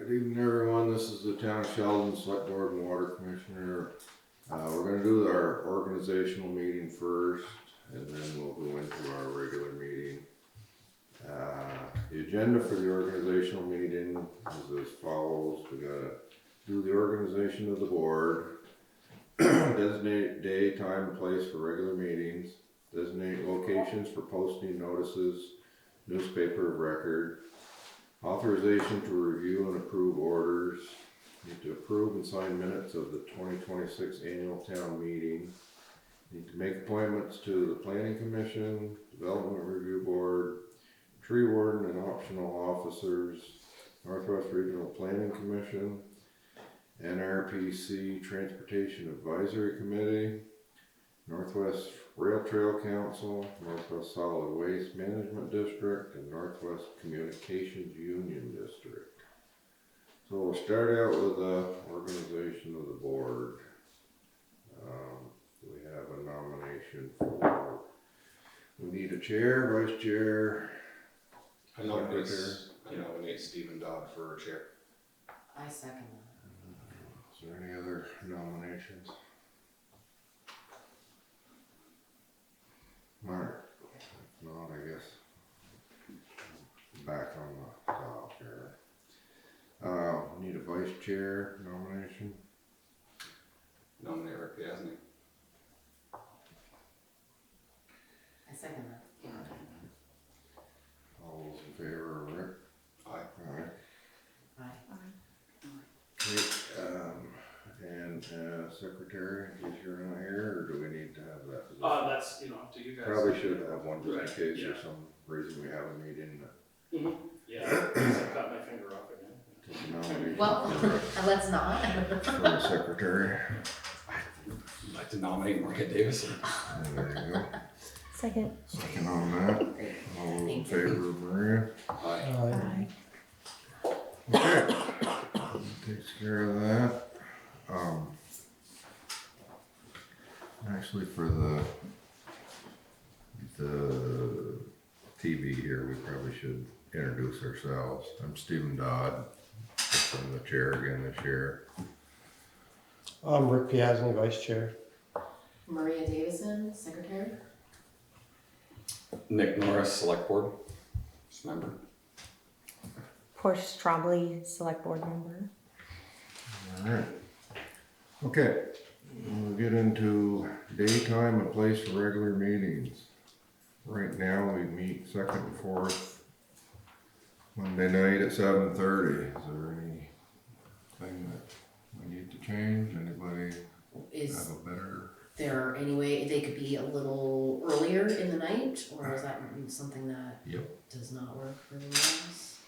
Good evening, everyone. This is the town of Sheldon Selectboard and Water Commissioner. We're going to do our organizational meeting first, and then we'll go into our regular meeting. The agenda for the organizational meeting is as follows. We got to do the organization of the board, designate day, time, and place for regular meetings, designate locations for posting notices, newspaper of record, authorization to review and approve orders, need to approve and sign minutes of the 2026 annual town meeting, need to make appointments to the planning commission, development review board, tree warden and optional officers, Northwest Regional Planning Commission, NRPC Transportation Advisory Committee, Northwest Rail Trail Council, Northwest Solid Waste Management District, and Northwest Communications Union District. So we'll start out with the organization of the board. We have a nomination for, we need a chair, vice chair. I nominate Stephen Dodd for chair. I second that. Is there any other nominations? Mark, if not, I guess back on the top here. Need a vice chair nomination. Nominate Rick P.E.G. I second that. All those in favor of Rick? Aye. Aye. Great, and secretary, in case you're not here, or do we need to have that? That's, up to you guys. Probably should have one just in Right, case yeah. there's some reason we have a meeting. Yeah, I cut my finger off again. Take a nomination Well, let's not. for the secretary. I'd like to nominate Margaret Davison. There you go. Second. Second on that. All those in favor of Maria? Aye. Aye. Okay. Takes care of that. Actually for the TV here, we probably should introduce ourselves. I'm Stephen Dodd. I'm the chair again this year. I'm Rick P.E.G., Vice Chair. Maria Davison, secretary. Nick Norris, Select Board, just member. Portia Strawbly, Select Board member. Alright. Okay, we'll get into daytime and place for regular meetings. Right now, we meet second and fourth Monday night at 7:30. Is there anything that we need to change? Anybody Is have a better? there any way they could be a little earlier in the night, or is that something that Yep. does not work for the rest?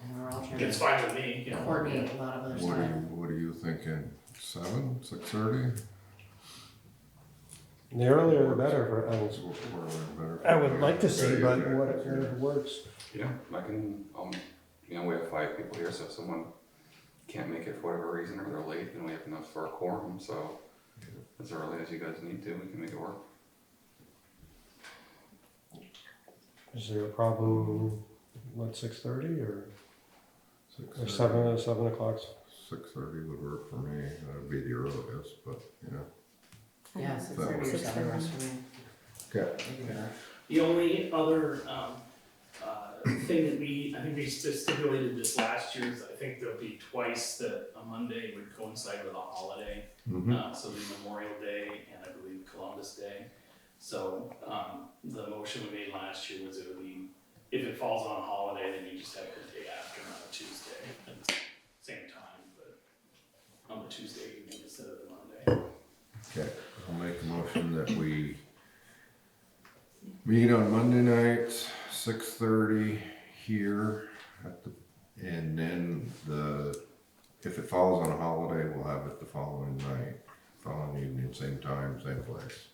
And we're all trying It's to fine with me, coordinate a lot of other stuff. What are you thinking? 7, 6:30? The earlier the better for us. I would like to see, but whatever works. Yeah, we have 5 people here, so if someone can't make it for whatever reason or they're late, then we have enough for a quorum, so as early as you guys need to, we can make it work. Is there a problem, 6:30 or 6:30. 7 o'clock? 6:30 would work for me. That would be the earliest, but yeah. Yeah, 6:30 or 7 works for me. Okay. I can do that. The only other, thing that I think we stipulated this last year is I think there'll be twice that a Monday would coincide with a holiday. Mm-hmm. So the Memorial Day and I believe Columbus Day. So, the motion we made last year was it would be, if it falls on a holiday, then you just have the day after, not a Tuesday at the same time, but on the Tuesday evening instead of the Monday. Okay, I'll make a motion that we meet on Monday nights, 6:30 here and then if it falls on a holiday, we'll have it the following night, following evening, same time, same place.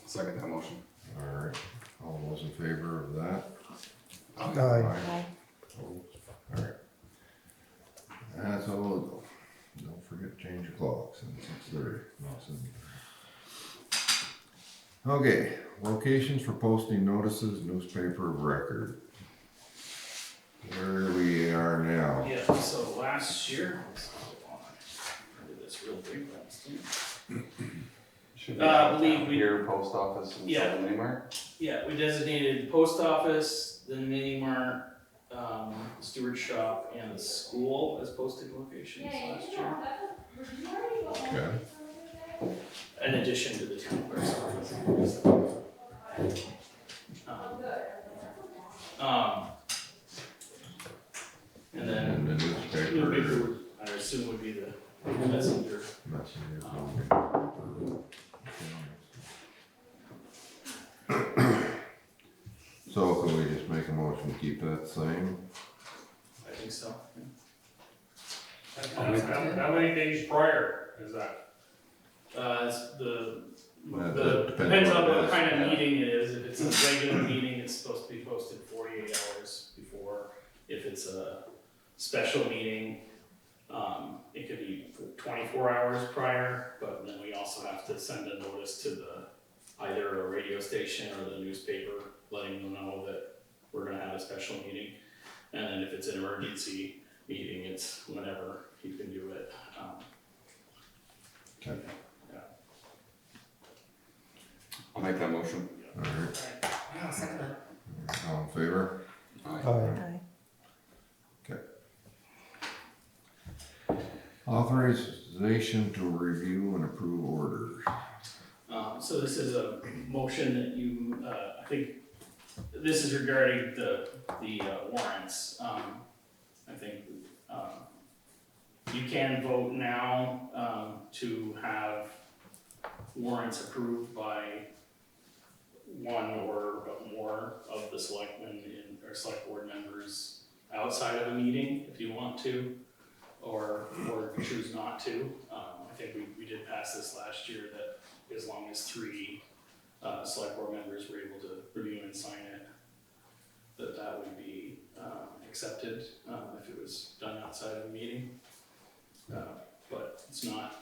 Second that motion. Alright, all those in favor of that? Aye. Aye. Alright. That's all we'll go. Don't forget to change your clocks in 6:30. Okay, locations for posting notices, newspaper of record. last year, I did this real big last year. Should believe be we- here, post office, and Yeah. some mini mart. Yeah, we designated the post office, the mini mart, steward shop, and the school as posting locations last year. Okay. In addition to the town clerk's office. And then And the newspaper. newspaper, I assume would be the messenger. So can we just make a motion to keep that the same? I think so. How many days prior is that? It's the That depends on what it what is, kind of yeah. meeting it is. If it's a regular meeting, it's supposed to be posted 48 hours before. If it's a special meeting, it could be 24 hours prior, but then we also have to send a notice to either a radio station or the newspaper, letting them know that we're gonna have a special meeting. And then if it's an emergency meeting, it's whenever you can do it. Okay. I'll make that motion. Alright, I'll second that. all in favor? Aye. Aye. Authorization to review and approve orders. So this is a motion that you, I think, this is regarding the warrants. I think, you can vote now, to have warrants approved by one or more of the selectmen or select board members outside of a meeting, if you want to, or choose not to. I think we did pass this last year, that as long as 3 select board members were able to review and sign it, that would be accepted if it was done outside of a meeting. But it's not,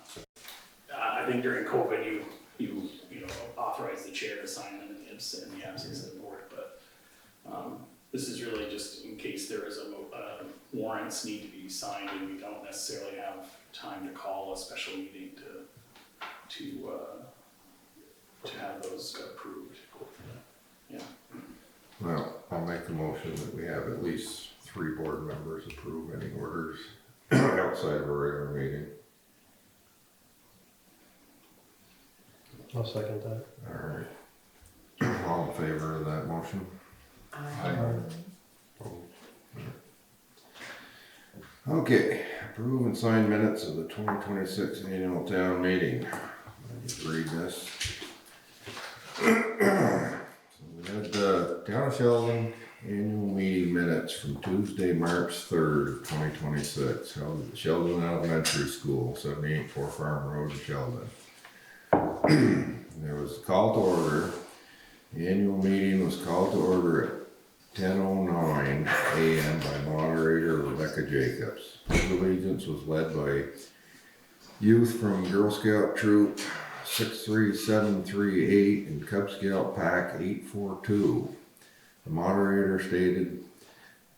I think during COVID, you authorize the chair to sign them in the absence of the board, but this is really just in case there is warrants need to be signed and we don't necessarily have time to call a special meeting to have those approved. Yeah. Well, I'll make the motion that we have at least 3 board members approve any orders outside of a regular meeting. I'll second that. Alright. All in favor of that motion? Aye. Okay, approve and sign minutes of the 2026 annual town meeting. Let me just read this. So we had the Town of Sheldon annual meeting minutes from Tuesday, March 3rd, 2026, held at Sheldon Elementary School, 78 Four Farm Road in Sheldon. There was a call to order. The annual meeting was called to order at 10:09 a.m. by moderator Rebecca Jacobs. Pledge of allegiance was led by youth from Girl Scout Troop 63738 and Cub Scout Pack 842. The moderator stated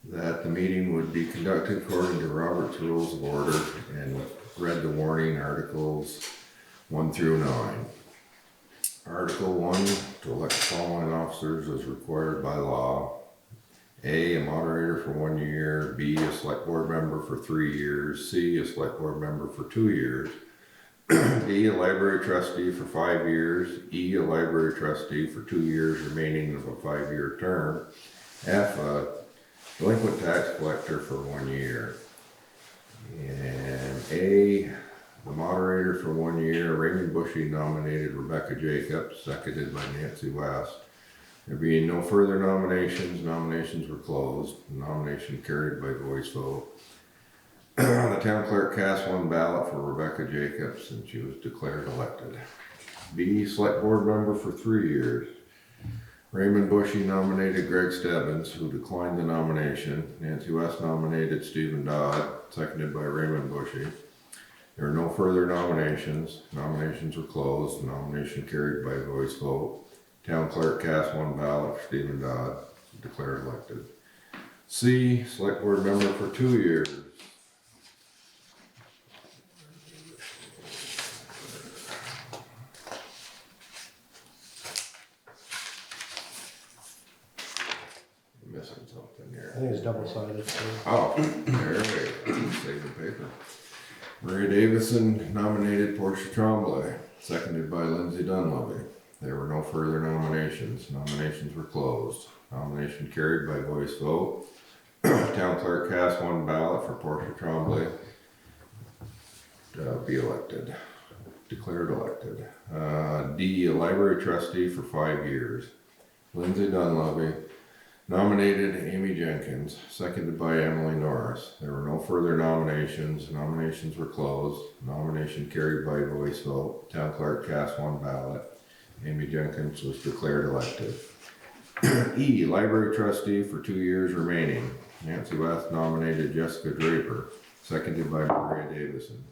that the meeting would be conducted according to Robert's Rules of Order and read the warning articles 1 through 9. Article 1, to elect the following officers as required by law. A moderator for 1 year. B, a select board member for 3 years. C, a select board member for 2 years. D, a library trustee for 5 years. E, a library trustee for 2 years remaining of a 5-year term. F, a delinquent tax collector for 1 year. And A, the moderator for 1 year. Raymond Bushy nominated Rebecca Jacobs, seconded by Nancy West. There being no further nominations, nominations were closed. The nomination carried by voice vote. The town clerk cast 1 ballot for Rebecca Jacobs and she was declared elected. B, select board member for 3 years. Raymond Bushy nominated Greg Stebbins, who declined the nomination. Nancy West nominated Stephen Dodd, seconded by Raymond Bushy. There were no further nominations. Nominations were closed. The nomination carried by voice vote. Town clerk cast 1 ballot for Stephen Dodd, declared elected. C, select board member for 2 years. Oh, there we go, saving paper. Maria Davison nominated Portia Tremblay, seconded by Lindsay Dunleavy. There were no further nominations. Nominations were closed. Nomination carried by voice vote. Town clerk cast one ballot for Portia Tremblay to be elected, declared elected. D, a library trustee for 5 years. Lindsay Dunleavy nominated Amy Jenkins, seconded by Emily Norris. There were no further nominations. Nominations were closed. Nomination carried by voice vote. Town clerk cast one ballot. Amy Jenkins was declared elected. E, library trustee for 2 years remaining. Nancy West nominated Jessica Draper, seconded by Maria Davison.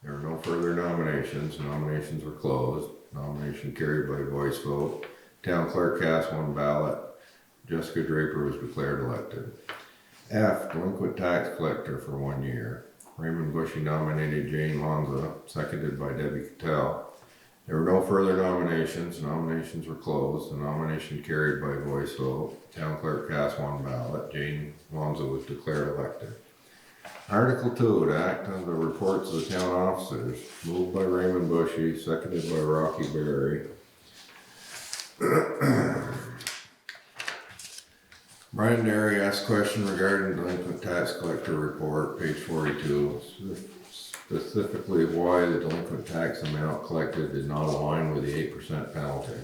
There were no further nominations. Nominations were closed. Nomination carried by voice vote. Town clerk cast one ballot. Jessica Draper was declared elected. F, delinquent tax collector for 1 year. Raymond Bushy nominated Jane Lanza, seconded by Debbie Cattell. There were no further nominations. Nominations were closed. The nomination carried by voice vote. Town clerk cast one ballot. Jane Lanza was declared elected. Article 2, to act on the reports of the town officers. Moved by Raymond Bushy, seconded by Rocky Berry. Brian Derry asked a question regarding delinquent tax collector report, page 42, specifically why the delinquent tax amount collected did not align with the 8% penalty.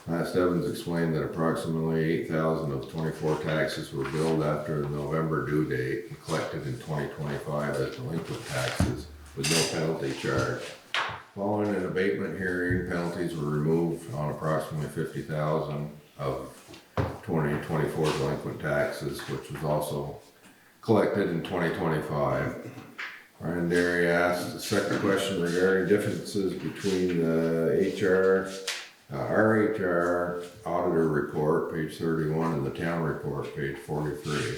Matt Stebbins explained that approximately 8,000 of 24 taxes were billed after the November due date and collected in 2025 as delinquent taxes with no penalty charge. Following an abatement hearing, penalties were removed on approximately 50,000 of 2024 delinquent taxes, which was also collected in 2025. Ryan Derry asked a second question regarding differences between the our HR auditor report, page 31, and the town report, page 43.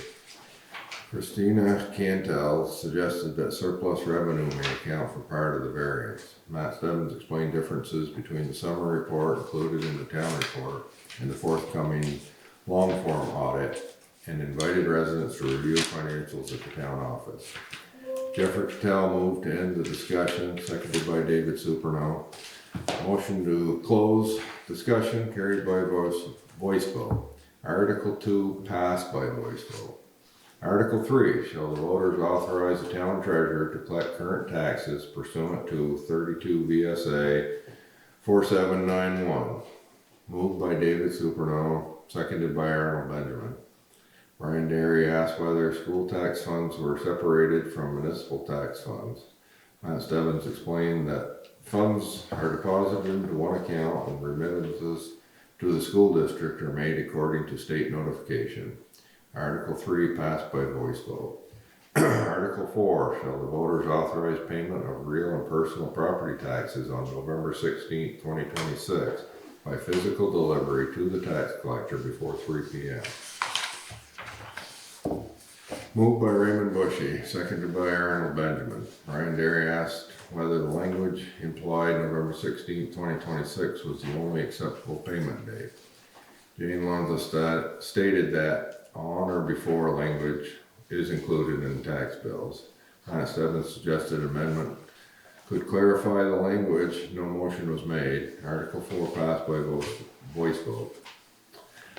Christina Cantel suggested that surplus revenue may account for part of the variance. Matt Stebbins explained differences between the summary report included in the town report and the forthcoming long-form audit, and invited residents to review financials at the town office. Jeffrey Cattell moved to end the discussion, seconded by David Superno. Motion to close discussion carried by voice vote. Article 2 passed by voice vote. Article 3, shall the voters authorize the town treasurer to collect current taxes pursuant to 32 VSA 4791. Moved by David Superno, seconded by Arnold Benjamin. Brian Derry asked whether school tax funds were separated from municipal tax funds. Matt Stebbins explained that funds are deposited into one account and remittances to the school district are made according to state notification. Article 3 passed by voice vote. Article 4, shall the voters authorize payment of real and personal property taxes on November 16, 2026 by physical delivery to the tax collector before 3 p.m. Moved by Raymond Bushy, seconded by Arnold Benjamin. Brian Derry asked whether the language implied November 16, 2026 was the only acceptable payment date. Jane Lanza stated that on or before language is included in tax bills. Matt Stebbins suggested amendment could clarify the language. No motion was made. Article 4 passed by voice vote.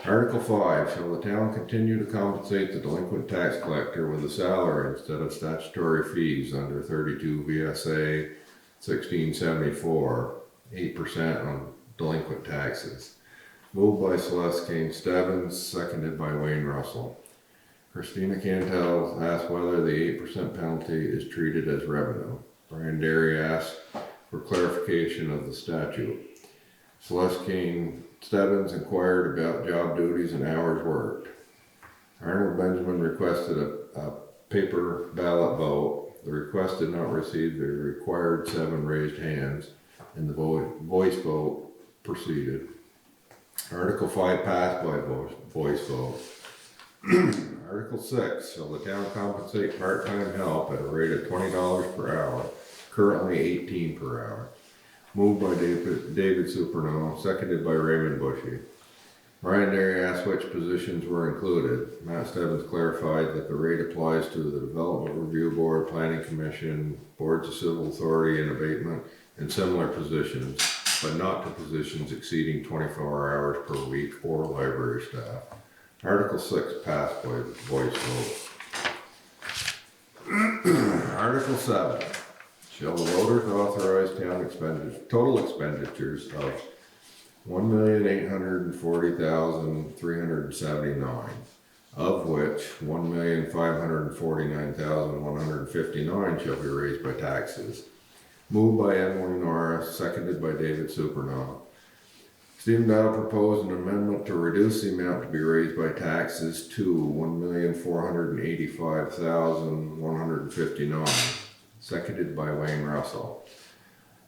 Article 5, shall the town continue to compensate the delinquent tax collector with a salary instead of statutory fees under 32 VSA 1674, 8% on delinquent taxes? Moved by Celeste Kane Stebbins, seconded by Wayne Russell. Christina Cantel asked whether the 8% penalty is treated as revenue. Brian Derry asked for clarification of the statute. Celeste Kane Stebbins inquired about job duties and hours worked. Arnold Benjamin requested a paper ballot vote. The request did not receive the required 7 raised hands, and the voice vote proceeded. Article 5 passed by voice vote. Article 6, shall the town compensate part-time help at a rate of $20 per hour, currently $18 per hour. Moved by David Superno, seconded by Raymond Bushy. Brian Derry asked which positions were included. Matt Stebbins clarified that the rate applies to the Development Review Board, Planning Commission, Boards of Civil Authority and Abatement, and similar positions, but not to positions exceeding 24 hours per week or library staff. Article 6 passed by voice vote. Article 7. Shall the voters authorize total expenditures of $1,840,379, of which $1,549,159 shall be raised by taxes. Moved by Emily Norris, seconded by David Supernaw. Stephen Dow proposed an amendment to reduce the amount to be raised by taxes to $1,485,159, seconded by Wayne Russell.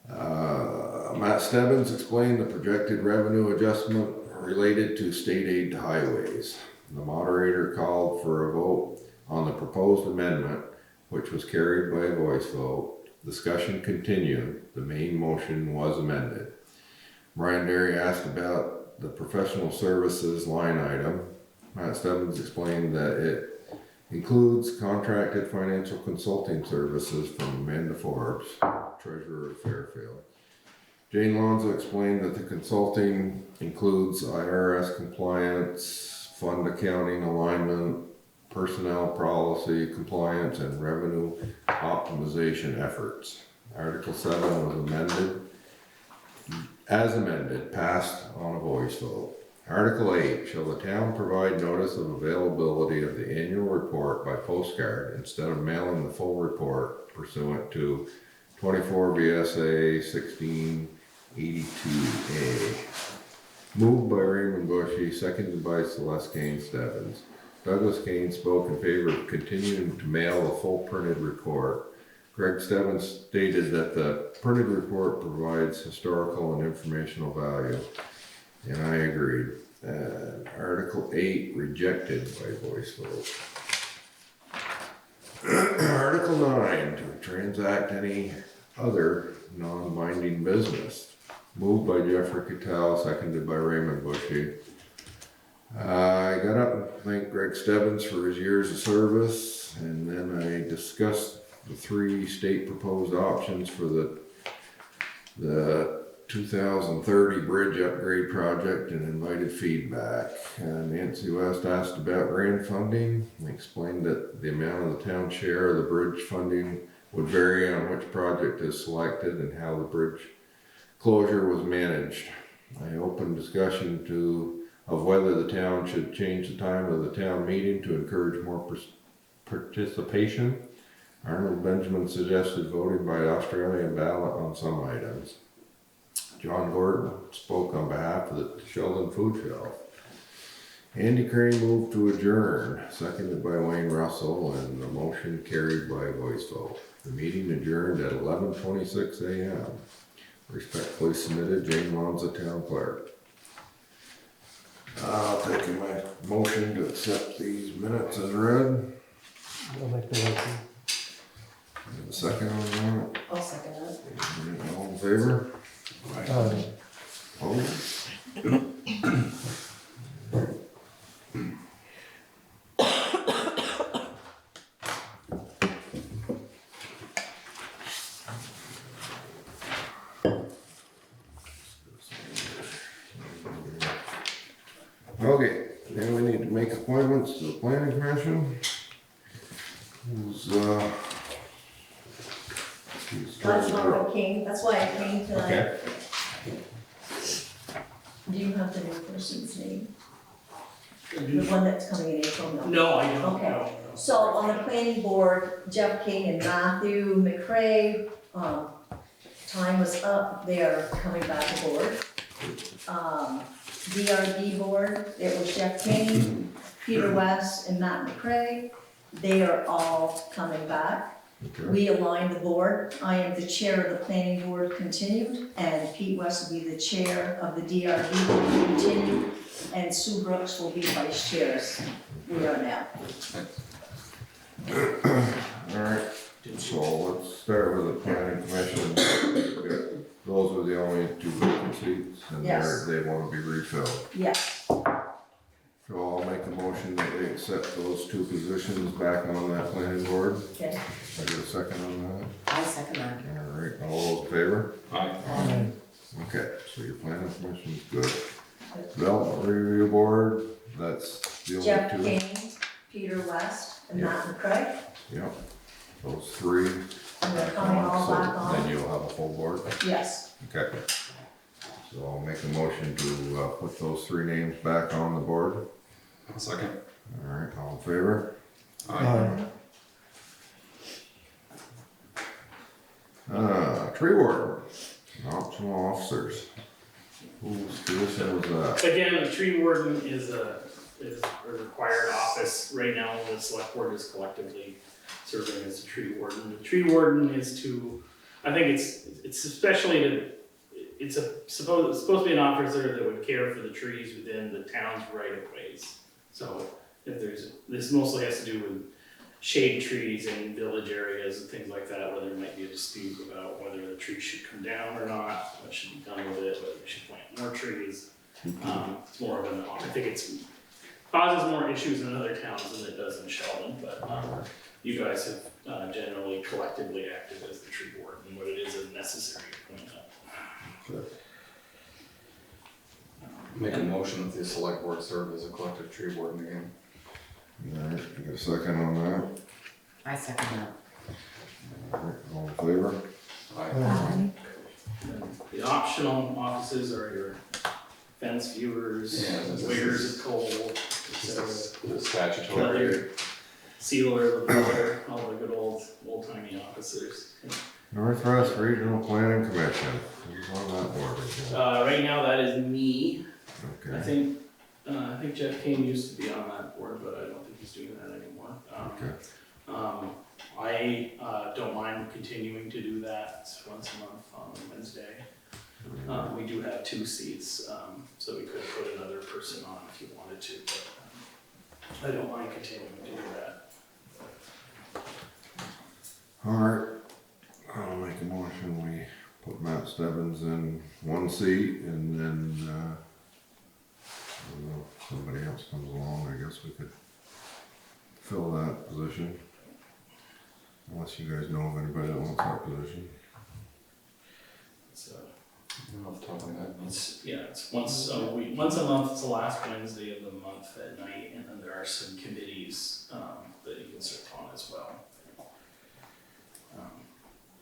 Matt Stebbins explained the projected revenue adjustment related to state aid to highways. The moderator called for a vote on the proposed amendment, which was carried by a voice vote. Discussion continued. The main motion was amended. Brian Derry asked about the professional services line item. Matt Stebbins explained that it includes contracted financial consulting services from Amanda Forbes, treasurer of Fairfield. Jane Lonzo explained that the consulting includes IRS compliance, fund accounting alignment, personnel policy compliance, and revenue optimization efforts. Article 7 was amended, passed on a voice vote. Article 8, shall the town provide notice of availability of the annual report by postcard instead of mailing the full report pursuant to 24 VSA 1682A. Moved by Raymond Bushy, seconded by Celeste Kane Stebbins. Douglas Kane spoke in favor of continuing to mail a full printed report. Greg Stebbins stated that the printed report provides historical and informational value, and I agreed. Article 8 rejected by voice vote. Article 9, to transact any other non-binding business. Moved by Jeffrey Cattell, seconded by Raymond Bushy. I got up and thanked Greg Stebbins for his years of service, and then I discussed the 3 state proposed options for the 2030 bridge upgrade project and invited feedback. Nancy West asked about grant funding and explained that the amount of the town share of the bridge funding would vary on which project is selected and how the bridge closure was managed. I opened discussion of whether the town should change the time of the town meeting to encourage more participation. Arnold Benjamin suggested voting by Australian ballot on some items. John Gordon spoke on behalf of the Sheldon Food Shelf. Andy Crane moved to adjourn, seconded by Wayne Russell, and the motion carried by voice vote. The meeting adjourned at 11:26 a.m. Respectfully submitted, Jane Lonza, Town Clerk. I'll take my motion to accept these minutes as read. I'll make the motion. A second on that. I'll second that. All in favor? Opposed? Okay, now we need to make appointments to the planning commission. That's not what came, that's why I came tonight. Okay. Do you have the new person's name? The one that's coming in April, no? No, I don't, Okay. no. So on the planning board, Jeff King and Matthew McRae, time was up, they are coming back aboard. DRD board, it was Jeff King, Peter West, and Matt McRae. They are all coming back. Okay. We aligned the board. I am the chair of the planning board continued, and Pete West will be the chair of the DRD board continued, and Sue Brooks will be vice chairs. We are now. Alright, so let's start with the planning commission. Those are the only 2 vacant seats, and Yes. they want to be refilled. Yes. motion that they accept those two positions back on that planning board. Okay. I get a second on I second that. that? Alright, all those in favor? Aye. Okay, so your planning commission's good. Development review board, that's the Jeff only two. King, Peter West, and Matt McCrae, Yep, those three. and they're coming all So back on. Then you'll have a full board? Yes, Okay. So I'll make a motion to, put those three names back on the board. I'll second. Alright, all in favor? Aye. Tree warden, optional officers. Whose position was that? Again, the tree warden is a required office. Right now, the select board is collectively serving as the tree warden. The tree warden is to, I think it's especially to, it's supposed to be an officer that would care for the trees within the town's right of ways. So if this mostly has to do with shade trees in village areas and things like that, where there might be a dispute about whether the tree should come down or not, what should be done with it, whether we should plant more trees. It's more of an, I think it's causes more issues in other towns than it does in Sheldon, but you guys have generally collectively acted as the tree warden, what it is a necessary appointment. Make a motion that the select board serve as a collective tree warden again. Alright, you get a second on that? I second that. Alright, all in favor? Aye. Aye. The optional offices are your fence viewers, Yeah, this is- weighers of coal, Just etc. the statutory. Leather, sealer, leveler, all the good old timey officers. Northwest Regional Planning Commission, who's on that board again? Right now, that is me. I Okay, think Jeff Kane used to be on that board, but I don't think he's doing that anymore. okay, I don't mind continuing to do that. It's once a month on Wednesday. We do have 2 seats, so we could put another person on if you wanted to, but I don't mind continuing to do that. alright, I'll make a motion, we put Matt Stebbins in one seat, and then, I don't know, if somebody else comes along, I guess we could fill that position. Unless you guys know of anybody that wants that position. So Off the top of my head. it's once a week, once a month. It's the last Wednesday of the month at night, and then there are some committees that you can serve on as well.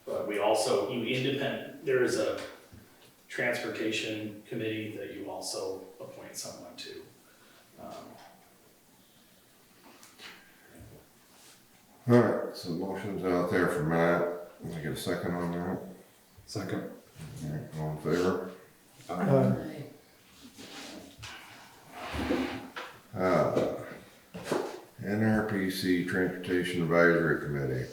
But we also, there is a transportation committee that you also appoint someone to. Alright, so motion's out there for Matt, can I get a second on that? Second. Alright, all in favor? NRPC Transportation Advisory Committee.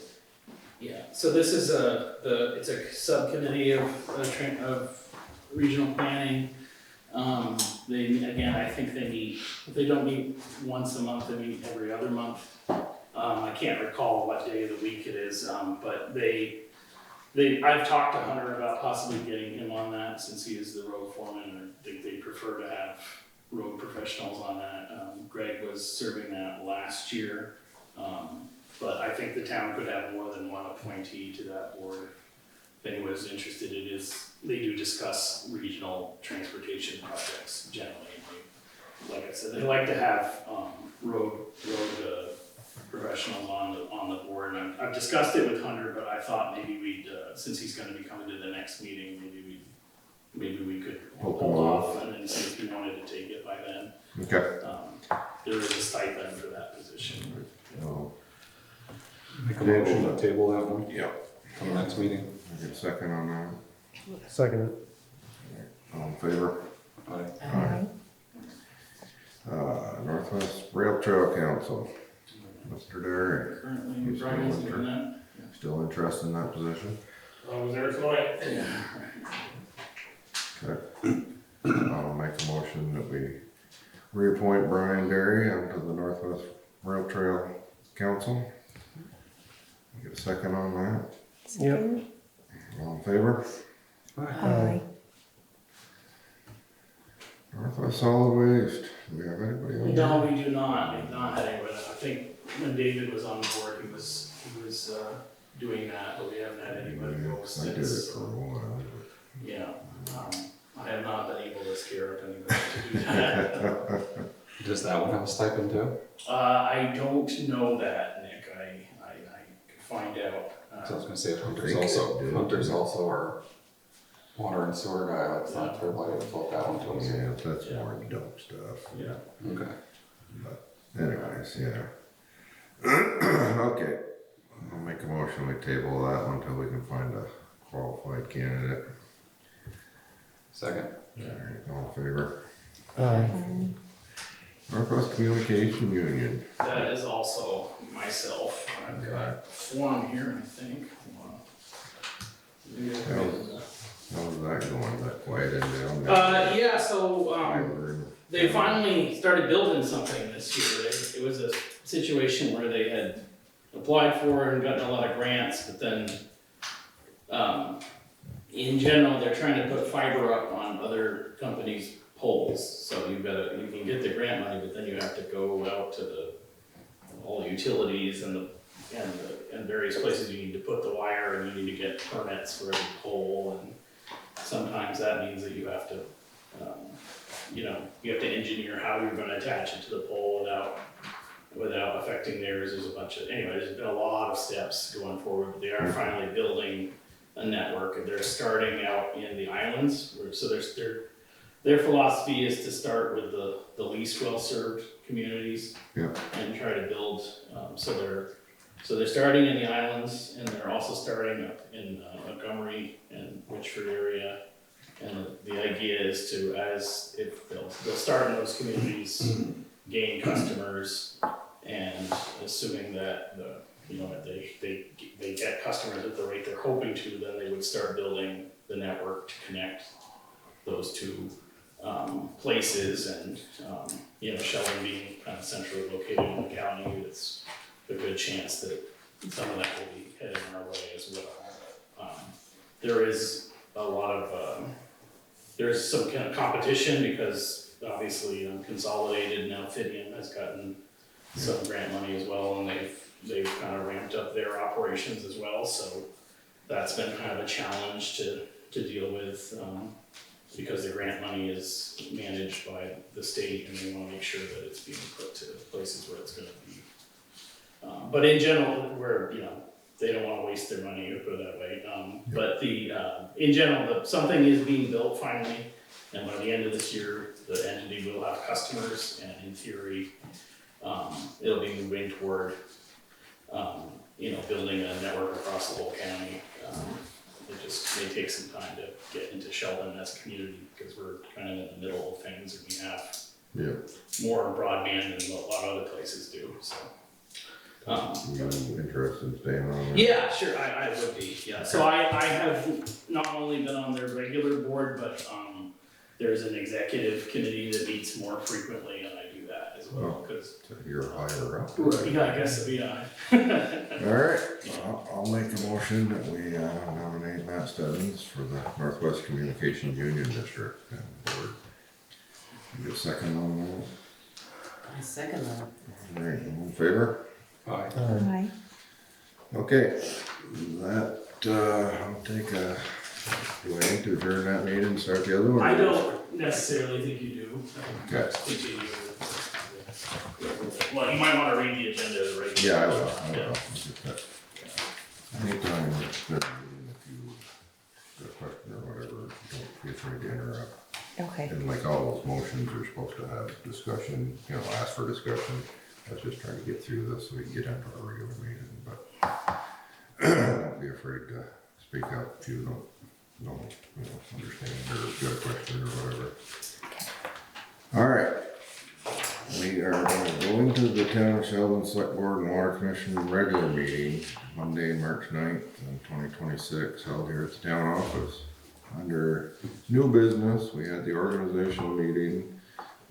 Yeah, so this is it's a subcommittee of regional planning. I think they meet, if they don't meet once a month, they meet every other month. I can't recall what day of the week it is, but I've talked to Hunter about possibly getting him on that since he is the road foreman, and I think they prefer to have road professionals on that. Greg was serving that last year, but I think the town could have more than one appointee to that board. If anyone's interested, they do discuss regional transportation projects generally. Like I said, they like to have road professionals on the board, and I've discussed it with Hunter, but I thought maybe we'd, since he's gonna be coming to the next meeting, maybe we could Hold hold him off and then see if he wanted to take it by then. Okay. There is a stipend for that position. Oh, Make a motion to table that one yep, for the next meeting. I get a second on that, Second it. all in favor? Aye. Aye. Northwest Rail Trail Council, Mr. Derry, Currently, He's Brian's still doing that. still interested in that position? I was there tonight. Okay. I'll make a motion that we reappoint Brian Derry onto the Northwest Rail Trail Council. Get a second on that, Second. all in favor? Aye. Northwest Solid Waste, Do we have anybody on? No, we do not, we've not had anyone, I think when David was on board, he was, doing that, but we haven't had anybody go I did it since. for a while. Yeah, I have not been able to scare up anybody to do that. Does that one have a stipend too? I don't know that, Nick, I could find out. So I was gonna say, if Hunters also our water and sewer guy, let's not throw light to float that one to us. Yeah, that's more dump stuff. Yeah. Okay. Anyways, yeah. Okay, I'll make a motion, we table that one until we can find a qualified candidate. Second. Alright, all in favor? Aye. Northwest Communication Union. That is also myself, I've got a form here, I think. Hold on. Maybe I can- How's that going? Is that quieted down? Yeah, so, Fiber and- they finally started building something this year. It was a situation where they had applied for and gotten a lot of grants, but then, in general, they're trying to put fiber up on other companies' poles. So you can get the grant money, but then you have to go out to all the utilities and various places you need to put the wire, and you need to get permits for every pole, and sometimes that means that you have to, you have to engineer how you're gonna attach it to the pole without affecting theirs. There's a bunch of, anyway, there's been a lot of steps going forward, but they are finally building a network, and they're starting out in the islands, their philosophy is to start with the least well-served communities. Yeah. And try to build, so they're starting in the islands, and they're also starting up in Montgomery and Richford area. And the idea is they'll start in those communities, gain customers, and assuming that they get customers at the rate they're hoping to, then they would start building the network to connect those two places. And Sheldon being kind of centrally located in the county, it's a good chance that some of that will be heading our way as well. There is a lot of there's some kind of competition, because obviously Consolidated, now Fidium, has gotten some grant money as well, and they've kind of ramped up their operations as well. So that's been kind of a challenge to deal with, because the grant money is managed by the state, and they want to make sure that it's being put to places where it's going to be. But in general, they don't want to waste their money, to put it that way. But in general, something is being built finally, and by the end of this year, the entity will have customers, and in theory, it'll be moving toward, building a network across the whole county. It just may take some time to get into Sheldon as a community, because we're kind of in the middle of things, and we have more broadband than a lot of other places do, so. You interested in staying on there? Yeah, sure, I would be, yeah. So I have not only been on their regular board, but there's an executive committee that meets more frequently, and I do that as well, because. So you're higher up. Yeah, I guess so, yeah. Alright, I'll make a motion that we nominate Matt Stebbins for the Northwest Communications Union District board. You get a second on that? I second that. Alright, all in favor? Aye. Aye. Okay, that, I'll take do I need to adjourn that meeting and start the other one? I don't necessarily think you do. Okay. Continue. Well, you might wanna read the agenda right. Yeah, I will. Yeah. Anytime it's been, if you got a question or whatever, don't be afraid to interrupt. Okay. And like all those motions, you're supposed to have discussion, ask for discussion. I was just trying to get through this so we can get into our regular meeting, but don't be afraid to speak up if you don't understand or got a question or whatever. All right. We are going to go into the Town of Sheldon Selectboard and Water Commission regular meeting Monday, March 9th, 2026, held here at the town office. Under new business, we had the organizational meeting.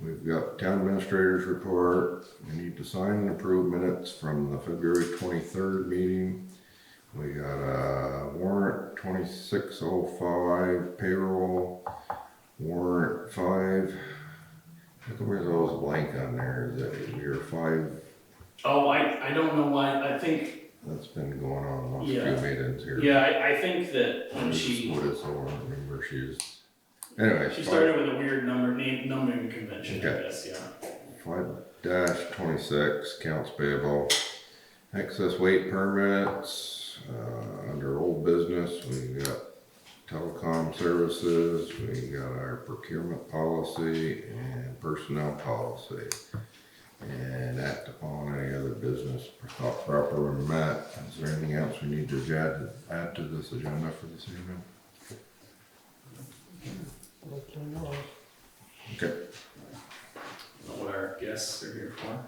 We've got town administrator's report. We need to sign and approve minutes from the February 23rd meeting. We got a warrant 2605 payroll, warrant 5 How come there's always a blank on there? Is that year 5? Oh, I don't know why, I think, That's been going on the last few Yeah. meetings here. yeah, I think that when Just she, what it's all, I remember she was. Anyway. she started with a weird numbering convention, I Okay. guess, yeah. 5-26, accounts payable, excess weight permits, under old business, we got telecom services, we got our procurement policy and personnel policy. And act upon any other business thought proper and met. Is there anything else we need to add to this agenda for this evening? Okay. Not what our guests are here for.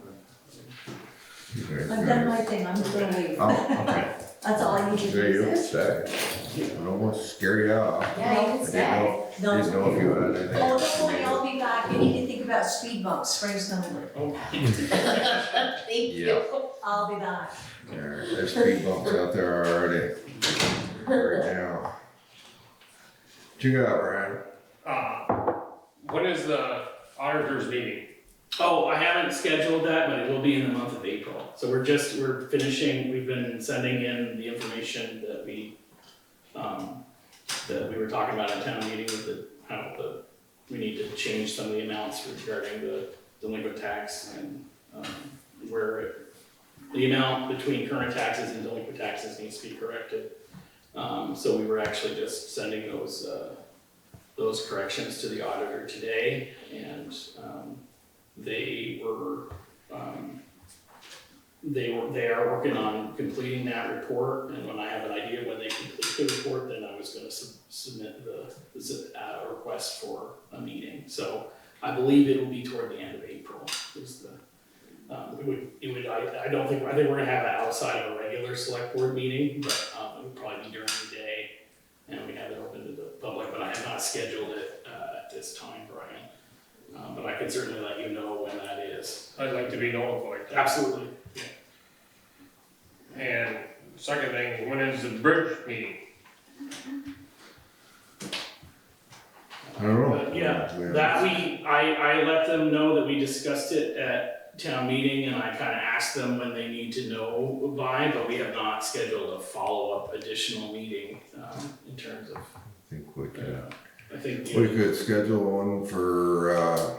You guys I've got done it? my thing, I'm gonna leave. Oh, okay. That's all I need to do. There you is go, this. stay. I don't want to scare you off. Yeah, you can stay. No. Didn't know if you had anything. Oh, else don't you worry, I'll be back. You need to think about speed bumps, spring's coming. Thank you. I'll be back. There's speed bumps out there already. Right now. What you got, Brian? When is the auditors meeting? Oh, I haven't scheduled that, but it will be in the month of April. So we're finishing, we've been sending in the information that we were talking about at town meeting with we need to change some of the amounts regarding the delinquent tax and, where the amount between current taxes and delinquent taxes needs to be corrected. So we were actually just sending those corrections to the auditor today, and, they are working on completing that report, and when I have an idea when they complete the report, then I was gonna submit the request for a meeting. So I believe it will be toward the end of April, is the, I think we're gonna have it outside of a regular select board meeting, but, it would probably be during the day, and we have it open to the public, but I have not scheduled it, at this time, Brian. But I can certainly let you know when that is. I'd like to be notified. Absolutely. And second thing, when is the bridge meeting? I don't know. But yeah, that I let them know that we discussed it at town meeting, and I kinda asked them when they need to know by, but we have not scheduled a follow-up additional meeting, in terms of, I think we could. I think. We could schedule one for,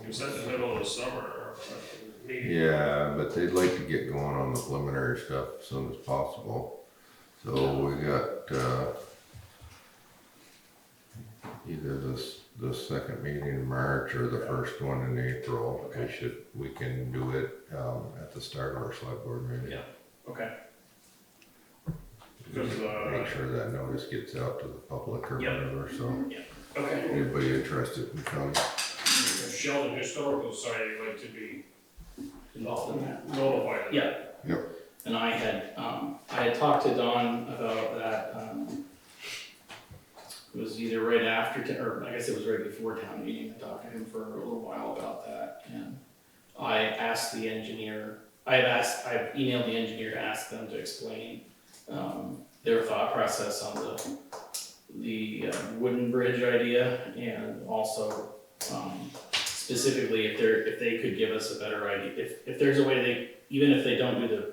You said the middle of the summer, meeting. yeah, but they'd like to get going on the preliminary stuff as soon as possible. So we got, either the second meeting in March or the first one in April. Okay. We can do it, at the start of our select board meeting. Yeah. Okay. Because, Make sure that notice gets out to the public or Yep. whatever, so Okay. anybody interested in coming. Sheldon Historical Society would like to be Involved in that. notified. Yeah. Yep. And I had talked to Don about that, it was either right after, or I guess it was right before town meeting. I talked to him for a little while about that, and I asked the engineer, I've emailed the engineer to ask them to explain, their thought process on the wooden bridge idea, and also, specifically if they could give us a better idea, if there's a way even if they don't do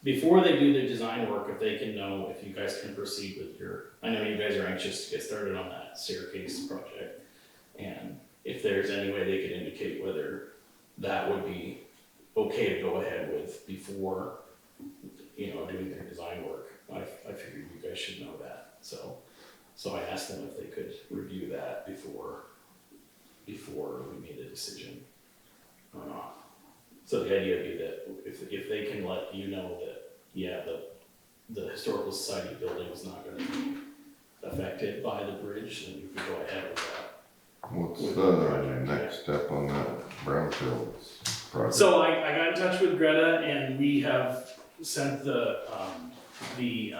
before they do the design work, if they can know if you guys can proceed with I know you guys are anxious to get started on that staircase project, and if there's any way they could indicate whether that would be okay to go ahead with before, doing their design work. I figured you guys should know that, so I asked them if they could review that before we made a decision or not. So the idea would be that if they can let you know that, yeah, the historical society building is not gonna be affected by the bridge, then you can go ahead with that. What's With the the project, next step on that brownfields project? So I got in touch with Greta, and we have sent we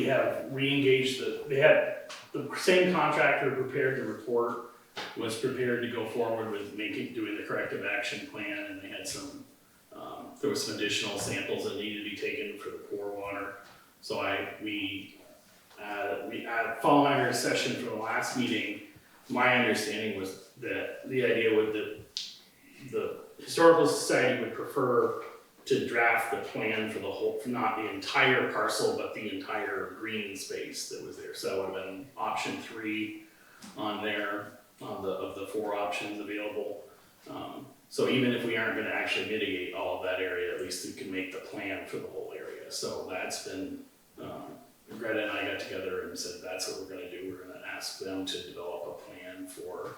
have re-engaged they had the same contractor prepared the report, was prepared to go forward with doing the corrective action plan, and they had there was some additional samples that needed to be taken for the core water. So following our session from the last meeting, my understanding was that the idea with the historical society would prefer to draft the plan for the whole, not the entire parcel, but the entire green space that was there. So that would have been option 3 on there, of the 4 options available. So even if we aren't gonna actually mitigate all of that area, at least we can make the plan for the whole area. So that's been, Greta and I got together and said, that's what we're gonna do. We're gonna ask them to develop a plan for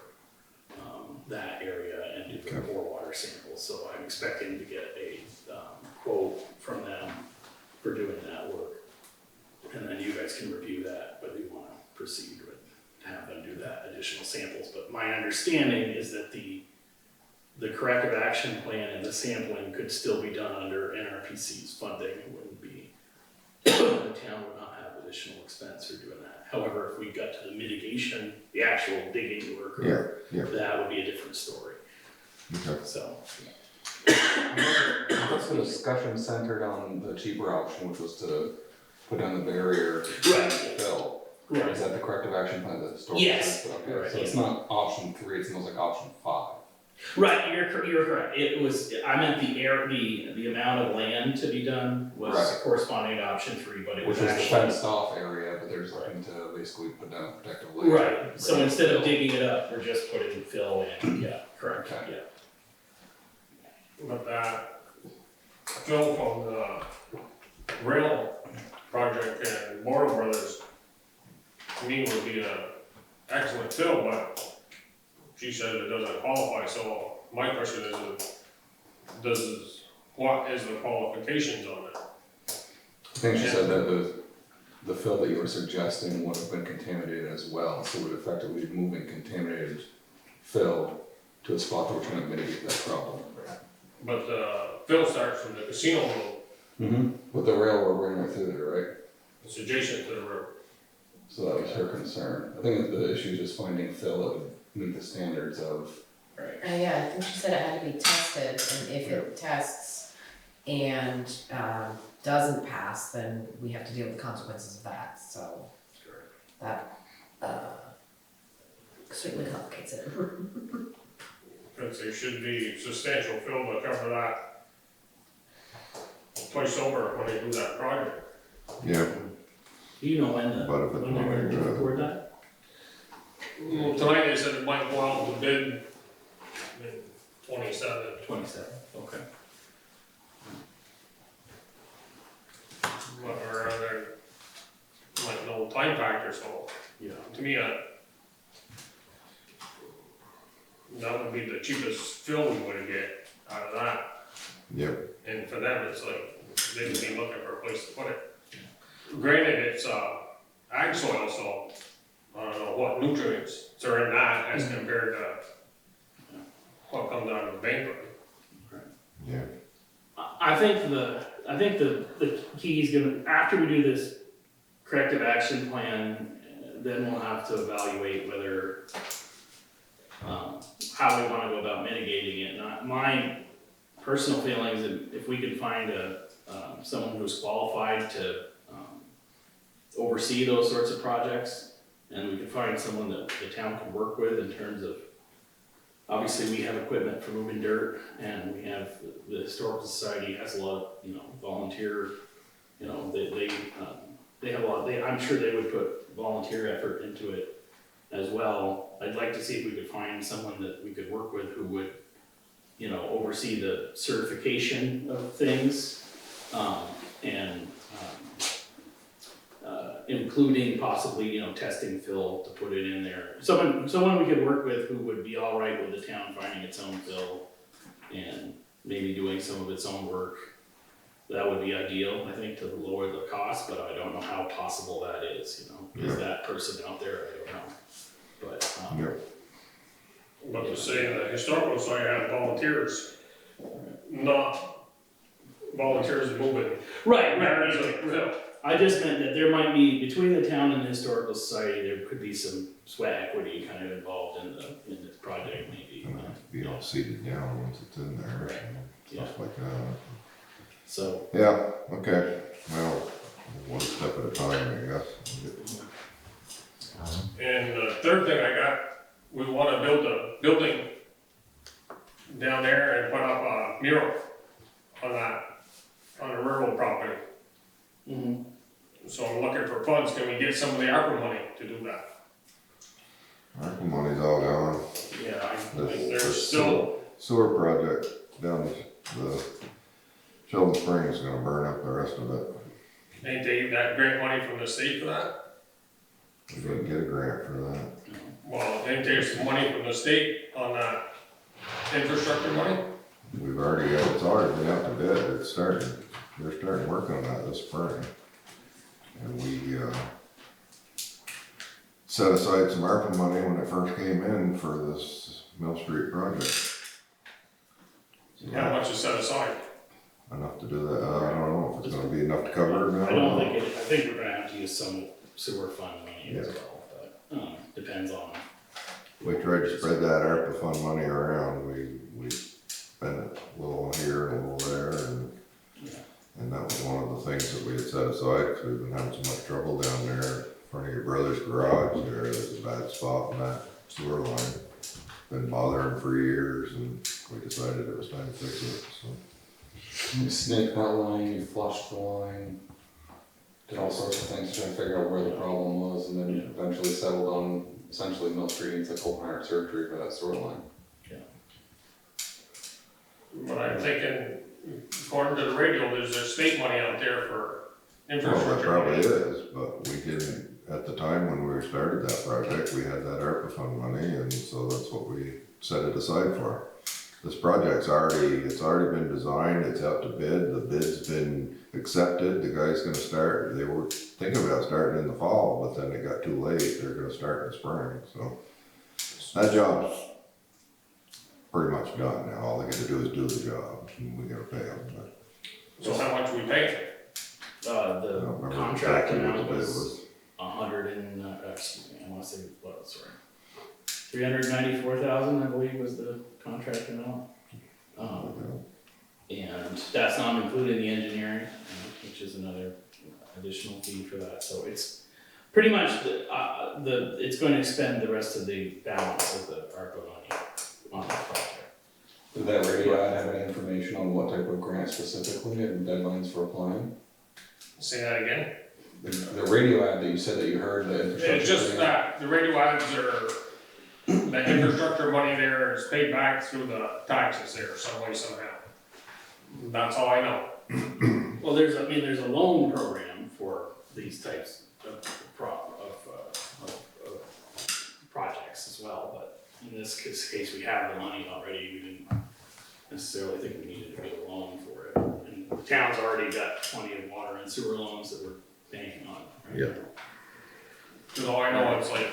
that area and do the core water samples. So I'm expecting to get a quote from them for doing that work. And then you guys can review that, whether you wanna proceed with, have them do that additional samples. But my understanding is that the corrective action plan and the sampling could still be done under NRPC's funding. It wouldn't be, the town would not have additional expense for doing that. However, if we got to the mitigation, the actual digging work, that would be a different story. Okay. So, What's the discussion centered on the cheaper option, which was to put down the barrier Right. to fill? right. Is that the corrective action plan that the historical? Yes. Okay, Right, so it's yeah. not option 3, it's almost like option 5. Right, you're correct. It was, I meant the amount of land to be done was Right. corresponding to option 3, but it Which was is the actually. fenced off area, but there's looking to basically put down a protective layer. Right, so instead of digging it up, we're just putting fill in, yeah, correct, Okay. yeah. But that fill from the rail project and Morrow Brothers, to me would be an excellent fill, but she said it doesn't qualify, so my question is, what is the qualifications on it? I think she said that the fill that you were suggesting would have been contaminated as well, so it would effectively be moving contaminated fill to a spot that we're trying to mitigate that problem. But the fill starts from the casino road, Mm-hmm. With the railroad running right through there, right? it's adjacent to the road. So that was her concern. I think that the issue is just finding fill that would meet the standards of. Right. Yeah, I think she said it had to be tested, and if it tests and doesn't pass, then we have to deal with the consequences of that, so that certainly complicates it. Because there should be substantial fill to cover that twice over when they do that project. Yeah, Do you know when But if it's when they're going to not, record that? Well, tonight they said it might go out to bid in 27. 27, okay. But or there like no time factor, so Yeah. to me, that would be the cheapest fill we would get out of that. yep, And for them, it's like, they would be looking for a place to put it. Granted, it's, ag soil, so I don't know what nutrients are in that as compared to what comes out of the bank. yeah, I think the key is gonna, after we do this corrective action plan, then we'll have to evaluate whether, how we wanna go about mitigating it. Not my personal feelings, if we could find someone who's qualified to, oversee those sorts of projects, and we could find someone that the town can work with in terms of, obviously, we have equipment for moving dirt, and we have, the Historical Society has a lot of, volunteer, they have a lot, I'm sure they would put volunteer effort into it as well. I'd like to see if we could find someone that we could work with who would, oversee the certification of things, and including possibly, testing fill to put it in there. Someone we could work with who would be all right with the town finding its own fill and maybe doing some of its own work. That would be ideal, I think, to lower the cost, but I don't know how possible that is, Is that person out there? I don't know. But, yep, But to say the historical society had volunteers, not volunteers moving. Right. I just meant that there might be, between the town and the Historical Society, there could be some sweat equity kind of involved in this project, maybe. it'll have to be all seated down once it's in there, Right. and stuff like that. So, Yeah, okay, well, one step at a time, I guess. And the third thing I got we wanna build a building down there and put up a mural on the railroad property. Mm-hmm. So I'm looking for funds, can we get some of the ARPA money to do that? ARPA money's all gone. Yeah, I The- think the there's still, Sewer project down the Sheldon Springs is gonna burn up the rest of it. ain't they that grant money from the state for that? We didn't get a grant for that. Well, ain't there some money from the state on that infrastructure money? We've already got, it's already been out to bid, it's starting, they're starting working on that this spring. And we, set aside some ARPA money when it first came in for this Mill Street project. So How much is set aside? enough to do that, I don't know if it's gonna be enough to cover it now. I don't think I think we're gonna have to use some sewer fund money as well, but, depends on. We tried to spread that ARPA fund money around, we spent it a little here and a little there, and Yeah. and that was one of the things that we had set aside, because we've been having so much trouble down there in front of your brother's garage there, there's a bad spot in that sewer line. Been bothering for years, and we decided it was time to fix it, so. You snaked that line, you flushed the line, did all sorts of things to try to figure out where the problem was, and then eventually settled on essentially Mill Street needs like open heart surgery for that sewer line. But I'm thinking, according to the radio, there's state money out there for Well, that infrastructure. probably money. is, but we didn't, at the time when we started that project, we had that ARPA fund money, and so that's what we set it aside for. This project's it's already been designed, it's out to bid, the bid's been accepted, the guy's gonna start, they were thinking about starting in the fall, but then it got too late, they're gonna start in the spring, so. That job's pretty much done now, all they gotta do is do the job, and we gotta pay them, but. So how much we pay? I don't The remember contract exactly what amount the bid was 100 and, excuse me, I wanna say, what, sorry. 394,000, I believe, was the contract amount. And that's not including the engineering, which is another additional fee for that, so it's pretty much it's going to expend the rest of the balance of the ARPA money on the project. Did that radio ad have any information on what type of grant specifically and deadlines for applying? Say that again? The radio ad that you said that you heard, the infrastructure. It's just thing, that, the radio ads are, the infrastructure money there is paid back through the taxes there, some way, somehow. That's all I know. Well, there's a loan program for these types of projects as well, but in this case, we have the money already, we didn't necessarily think we needed to get a loan for it. And the town's already got plenty of water and sewer loans that we're paying on, right? Yeah. Cause all I know is like,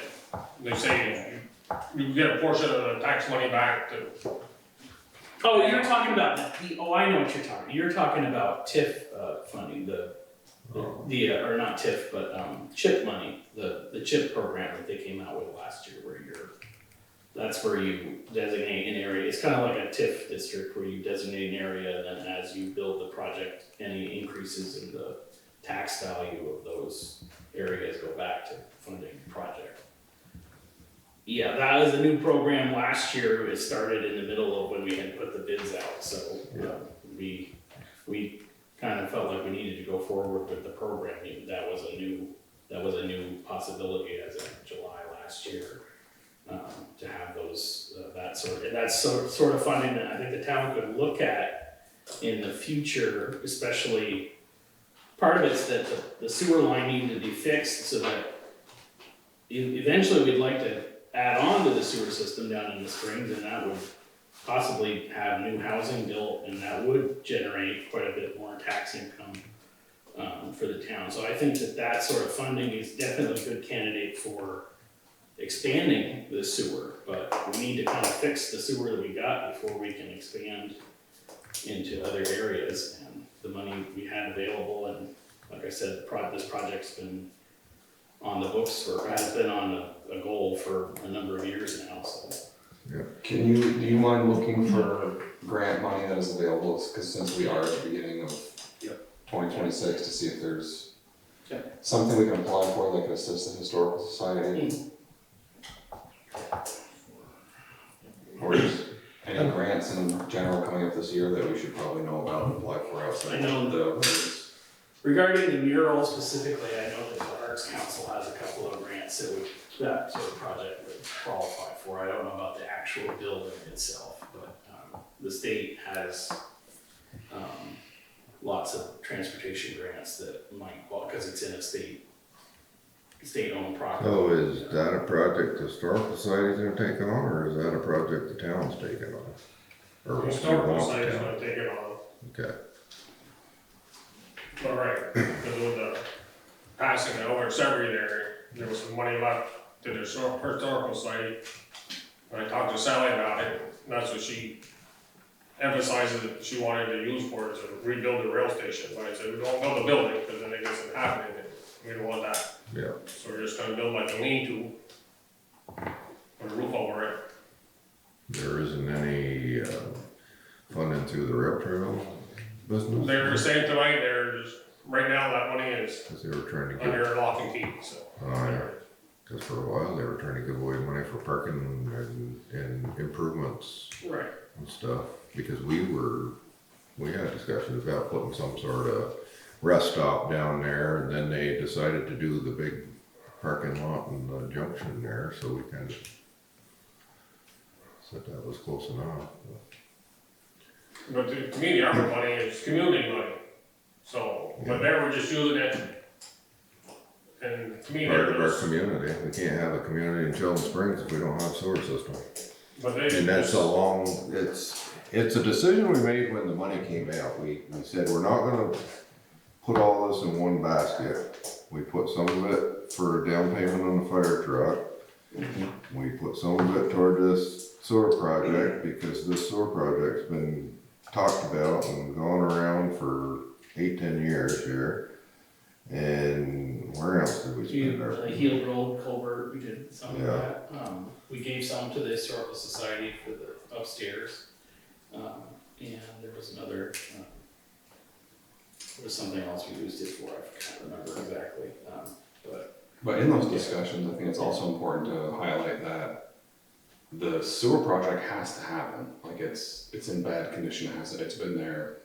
they say you get a portion of the tax money back to, Oh, you're talking about oh, I know what you're talking, you're talking about TIF, funding, or not TIF, but, CHIP money, the CHIP program that they came out with last year, where that's where you designate an area, it's kinda like a TIF district, where you designate an area, and then as you build the project, any increases in the tax value of those areas go back to funding the project. Yeah, that was a new program last year, it started in the middle of when we had put the bids out, so, we kind of felt like we needed to go forward with the program, that was a new possibility as of July last year. To have those, that's sort of funding that I think the town could look at in the future, especially, part of it's that the sewer line needed to be fixed so that eventually we'd like to add on to the sewer system down in the Springs, and that would possibly have new housing built, and that would generate quite a bit more tax income for the town. So I think that sort of funding is definitely a good candidate for expanding the sewer, but we need to kind of fix the sewer that we got before we can expand into other areas. And the money we had available, and like I said, this project's been on the books has been on a goal for a number of years now, so. do you mind looking for grant money that is available, because since we are at the beginning of 2026, to see if there's something we can apply for that could assist the historical society? grants in general coming up this year that we should probably know about and apply for outside? I know the. Regarding the mural specifically, I know that the Arts Council has a couple of grants that sort of project would qualify for. I don't know about the actual building itself, but the state has lots of transportation grants that might, well, because it's in a state-owned property. So is that a project the Historical Society's gonna take on, or is that a project the town's taking on? Or The you historical want the society's town? gonna take it on. Okay, But right, because with the passing of Elder Severy there was some money left to the historical society. And I talked to Sally about it, and that's what she emphasizes that she wanted to use for, is to rebuild the rail station. But I said, we don't build a building, because then it gets happening, and we don't want that. yeah. So we're just gonna build like a lean-to, with a roof over it. There isn't any, funding through the rail trail business? They were saying tonight, right now, that money is Cause they were trying to get, under lock and key, so. yeah. Cause for a while, they were trying to give away money for parking and improvements Right. and stuff, because we had discussions about putting some sort of rest stop down there, and then they decided to do the big parking lot and the junction there, so we kind of said that was close enough. But to me, the ARPA money is community money, so, but there we're just using it. And to me, Part of our there's, community, we can't have a community in Sheldon Springs if we don't have sewer system. but they. And that's it's a decision we made when the money came out. We said, we're not gonna put all this in one basket. We put some of it for a down payment on the fire truck. We put some of it toward this sewer project, because this sewer project's been talked about and gone around for 8-10 years here. And where else did we spend our? The Heald Road culvert, we did some of Yeah. that. We gave some to the Historical Society for the upstairs. And there was another, there was something else we used it for, I can't remember exactly, But in those discussions, I think it's also important to highlight that the sewer project has to happen. Like it's in bad condition, it's been there,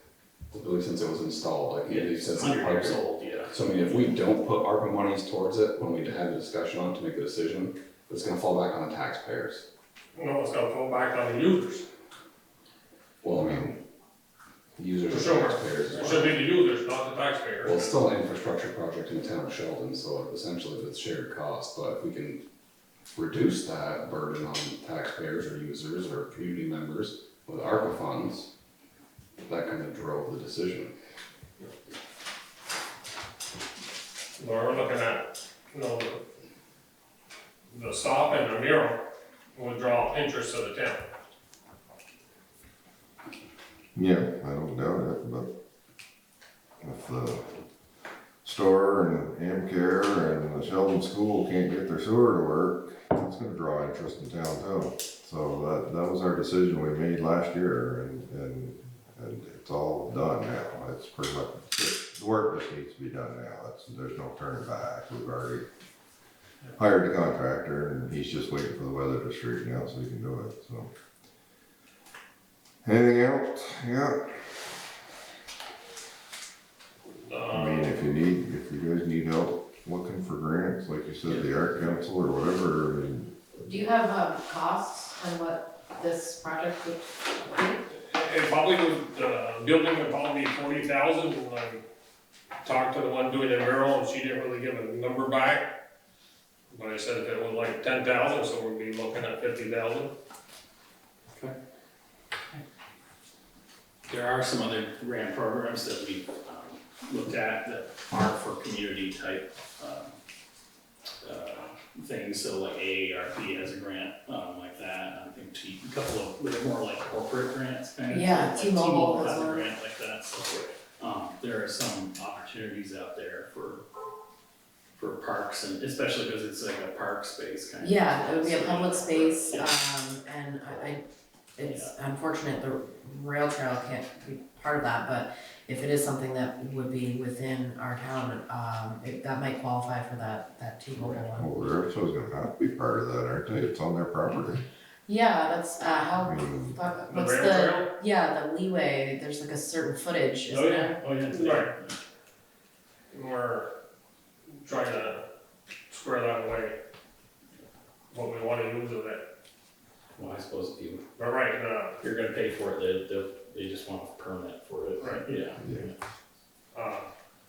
I believe since it was installed, like you said. it's 100 years old, yeah. So I mean, if we don't put ARPA monies towards it, when we have the discussion on it to make the decision, it's gonna fall back on the taxpayers. No, it's gonna fall back on the users. Well, I mean, users For are sure. taxpayers as It well. should be the users, not the Well, taxpayers. it's still an infrastructure project in the town of Sheldon, so essentially it's shared cost, but if we can reduce that burden on taxpayers or users or community members with ARPA funds, that kind of drove the decision. Well, we're looking at, the stop and the mural will draw interest to the town. Yeah, I don't doubt it, but if the store and Amcare and the Sheldon School can't get their sewer to work, it's gonna draw interest in town too. So that was our decision we made last year, and it's all done now. It's pretty much, the work just needs to be done now. There's no turning back. We've already hired the contractor, and he's just waiting for the weather to straighten out so he can do it, so. Anything else? Yeah. I mean, if you guys need help looking for grants, like you said, the art council or whatever, I mean, Do you have costs on what this project would be? It probably would, the building would probably be 40,000, and I talked to the one doing the mural, and she didn't really give a number back. But I said if it was like 10,000, so we'd be looking at 50,000. There are some other grant programs that we've looked at that are for community type things, so like AARP has a grant like that, I think a couple of, they're more like corporate grants kind of. Yeah, like T-Mobile has has a one. grant like that, so there are some opportunities out there for parks, and especially because it's like a park space kind of. Yeah, it would be a So, public space, yeah. and it's unfortunate the rail trail can't be part of that, but if it is something that would be within our town, that might qualify for that T-Mobile one. well, they're also gonna have to be part of that, aren't they? It's on their property. Yeah, that's, how, Hmm. what's rail the, trail? yeah, the leeway, there's like a certain footage, isn't Oh, there? yeah, oh, yeah. Right. We're trying to square that away, what we wanna use of it. Well, I suppose if But right, you're gonna pay for it, they just want a permit for it. Right. Yeah.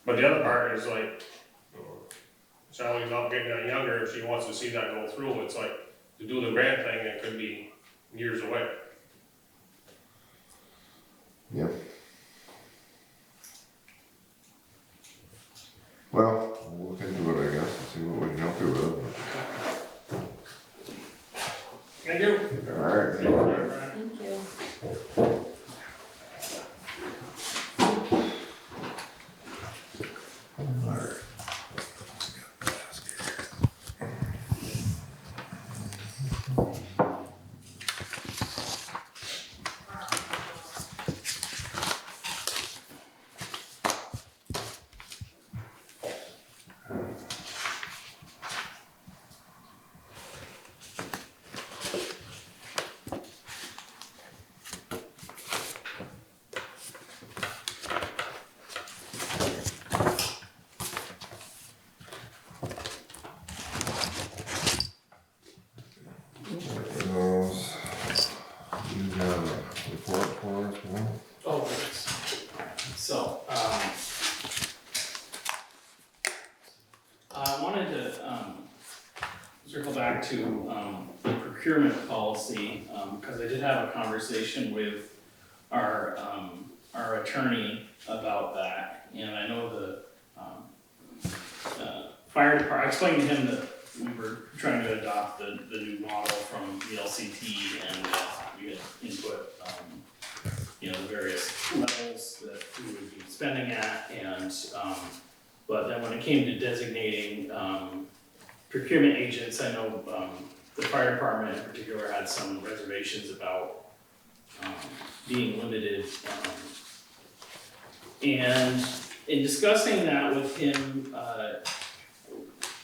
but the other part is like, Sally's not getting that younger, if she wants to see that go through, it's like, to do the grant thing, it could be years away. Yep. Well, we'll look into it, I guess, and see what we can help you with. Thank you. Alright. Thank you. Those, you have a report for us, Will? Oh, thanks. So, I wanted to, circle back to, the procurement policy, cause I did have a conversation with our attorney about that, and I know the, fire department, I explained to him that we were trying to adopt the new model from the LCT, and we had input, the various levels that we would be spending at, and, but then when it came to designating, procurement agents, I know, the fire department in particular had some reservations about, being limited, and in discussing that with him,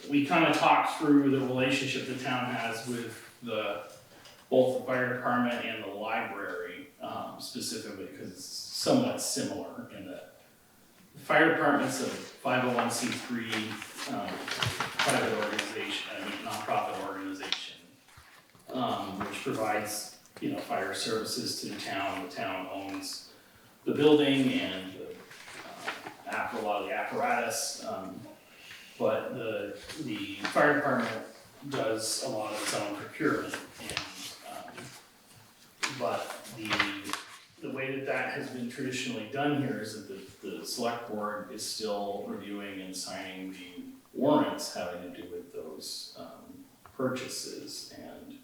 we kind of talked through the relationship the town has with both the fire department and the library, specifically, because it's somewhat similar in that the fire department's a 501c3 private organization, nonprofit organization, which provides, fire services to the town. The town owns the building and a lot of the apparatus, but the fire department does a lot of its own procurement, and, but the way that has been traditionally done here is that the select board is still reviewing and signing the warrants having to do with those, purchases, and,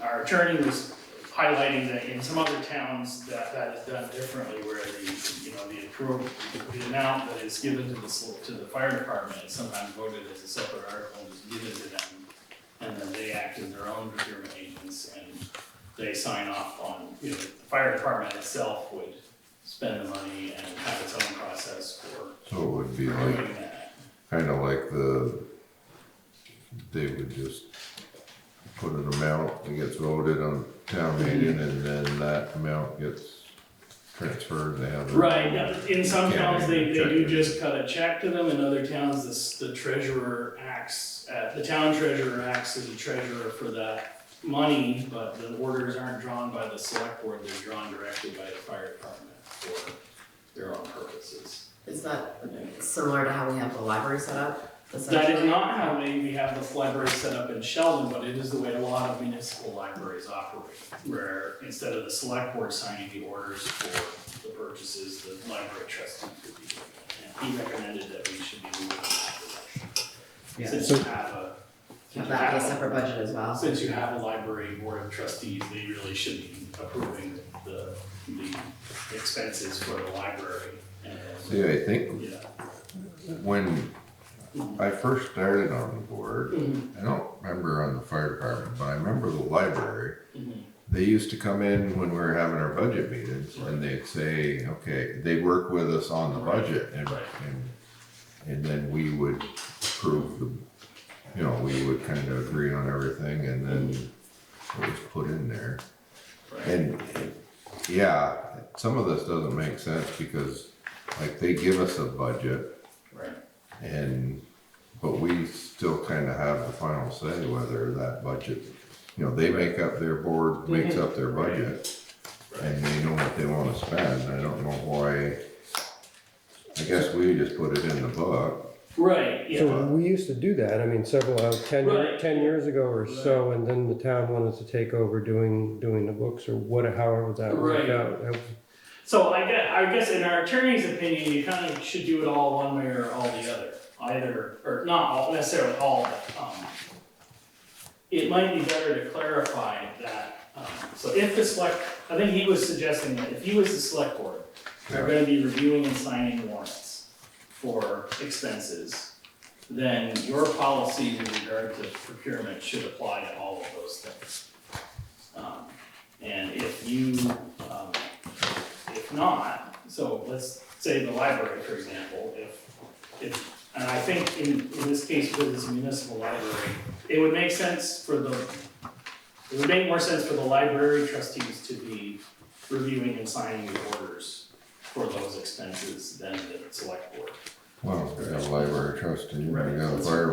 our attorney was highlighting that in some other towns that is done differently, where the amount that is given to the fire department is sometimes voted as a separate article and is given to them, and then they act as their own procurement agents, and they sign off on, the fire department itself would spend the money and have its own process for So it would be doing like, that. kinda like they would just put an amount that gets voted on town meeting, and then that amount gets transferred, they have. Right, yeah, in some towns, they Check do it. just cut a check to them, in other towns, the treasurer acts, the town treasurer acts as a treasurer for that money, but the orders aren't drawn by the select board, they're drawn directly by the fire department for their own purposes. Is that similar to how we have the library set up? That is not how we have the library set up in Sheldon, but it is the way a lot of municipal libraries operate, where instead of the select board signing the orders for the purchases, the library trustee would be doing it. And he recommended that we should be moving in that direction. Yeah. Since So- you have Have that be a separate budget as well? since you have a library board of trustees, they really should be approving the expenses for the library. And, See, I think yeah. when I first started on the board, Mhm. I don't remember on the fire department, but I remember the library. Mhm. They used to come in when we were having our budget meetings, and they'd say, okay, they'd work with us on the budget, and then we would approve you know, we would kind of agree on everything and then it was put in there. Right. And, yeah, some of this doesn't make sense because, like, they give us a budget Right. but we still kind of have the final say whether that budget, you know, they make up their board, makes up their budget, and they know what they want to spend. I don't know why, I guess we just put it in the book. Right, yeah. So we used to do that, I mean, several, 10 years ago or so, and then the town wanted to take over doing the books or however that worked Right. out. So I guess in our attorney's opinion, you kind of should do it all one way or all the other. Either, or not all, necessarily all, but, it might be better to clarify that, so if I think he was suggesting that if you as the select board are gonna be reviewing and signing warrants for expenses, then your policy with regard to procurement should apply to all of those things. And if not, so let's say the library, for example, and I think in this case, because it's a municipal library, it would make more sense for the library trustees to be reviewing and signing the orders for those expenses than the select board. Well, we got a library trustee, we got a fire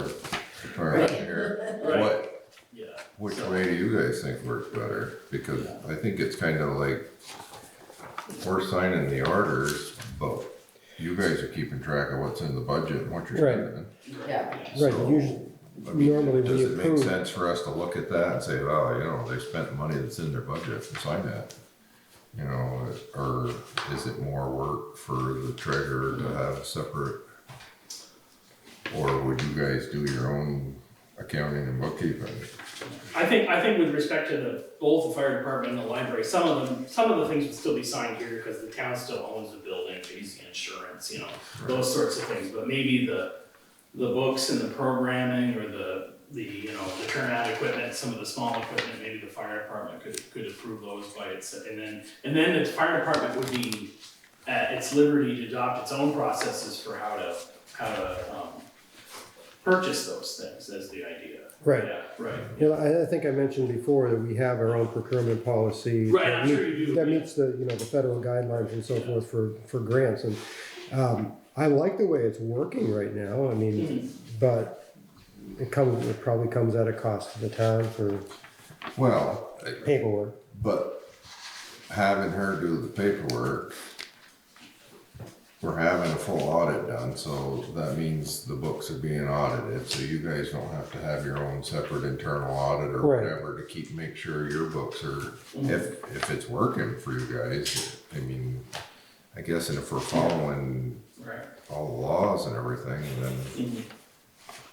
department here. Right. Yeah. Which way do you guys think works better? Because I think it's kind of like, we're signing the orders, but you guys are keeping track of what's in the budget and what you're Right. spending. Yeah. Right, So, usually, I mean, normally does we it make approve. sense for us to look at that and say, oh, you know, they spent money that's in their budget and sign that? You know, or is it more work for the treasurer to have separate? Or would you guys do your own accounting and bookkeeping? I think with respect to both the fire department and the library, some of the things would still be signed here because the town still owns the building, pays the insurance, you know, those sorts of things, but maybe the books and the programming or the you know, the turnout equipment, some of the small equipment, maybe the fire department could approve those by itself, and then the fire department would be at its liberty to adopt its own processes for how to purchase those things, as the idea. Right. Yeah, right. You know, I think I mentioned before that we have our own procurement policy. Right, that I'm sure you do. That meets the, you know, the federal guidelines and so forth for grants, and, I like the way it's working right now, I mean, but it probably comes at a cost to the town for Well, paperwork. but having her do the paperwork, we're having a full audit done, so that means the books are being audited, so you guys don't have to have your own separate internal audit or Right. whatever to make sure your books are, if it's working for you guys, I mean, I guess, and if we're following Right. all the laws and everything, then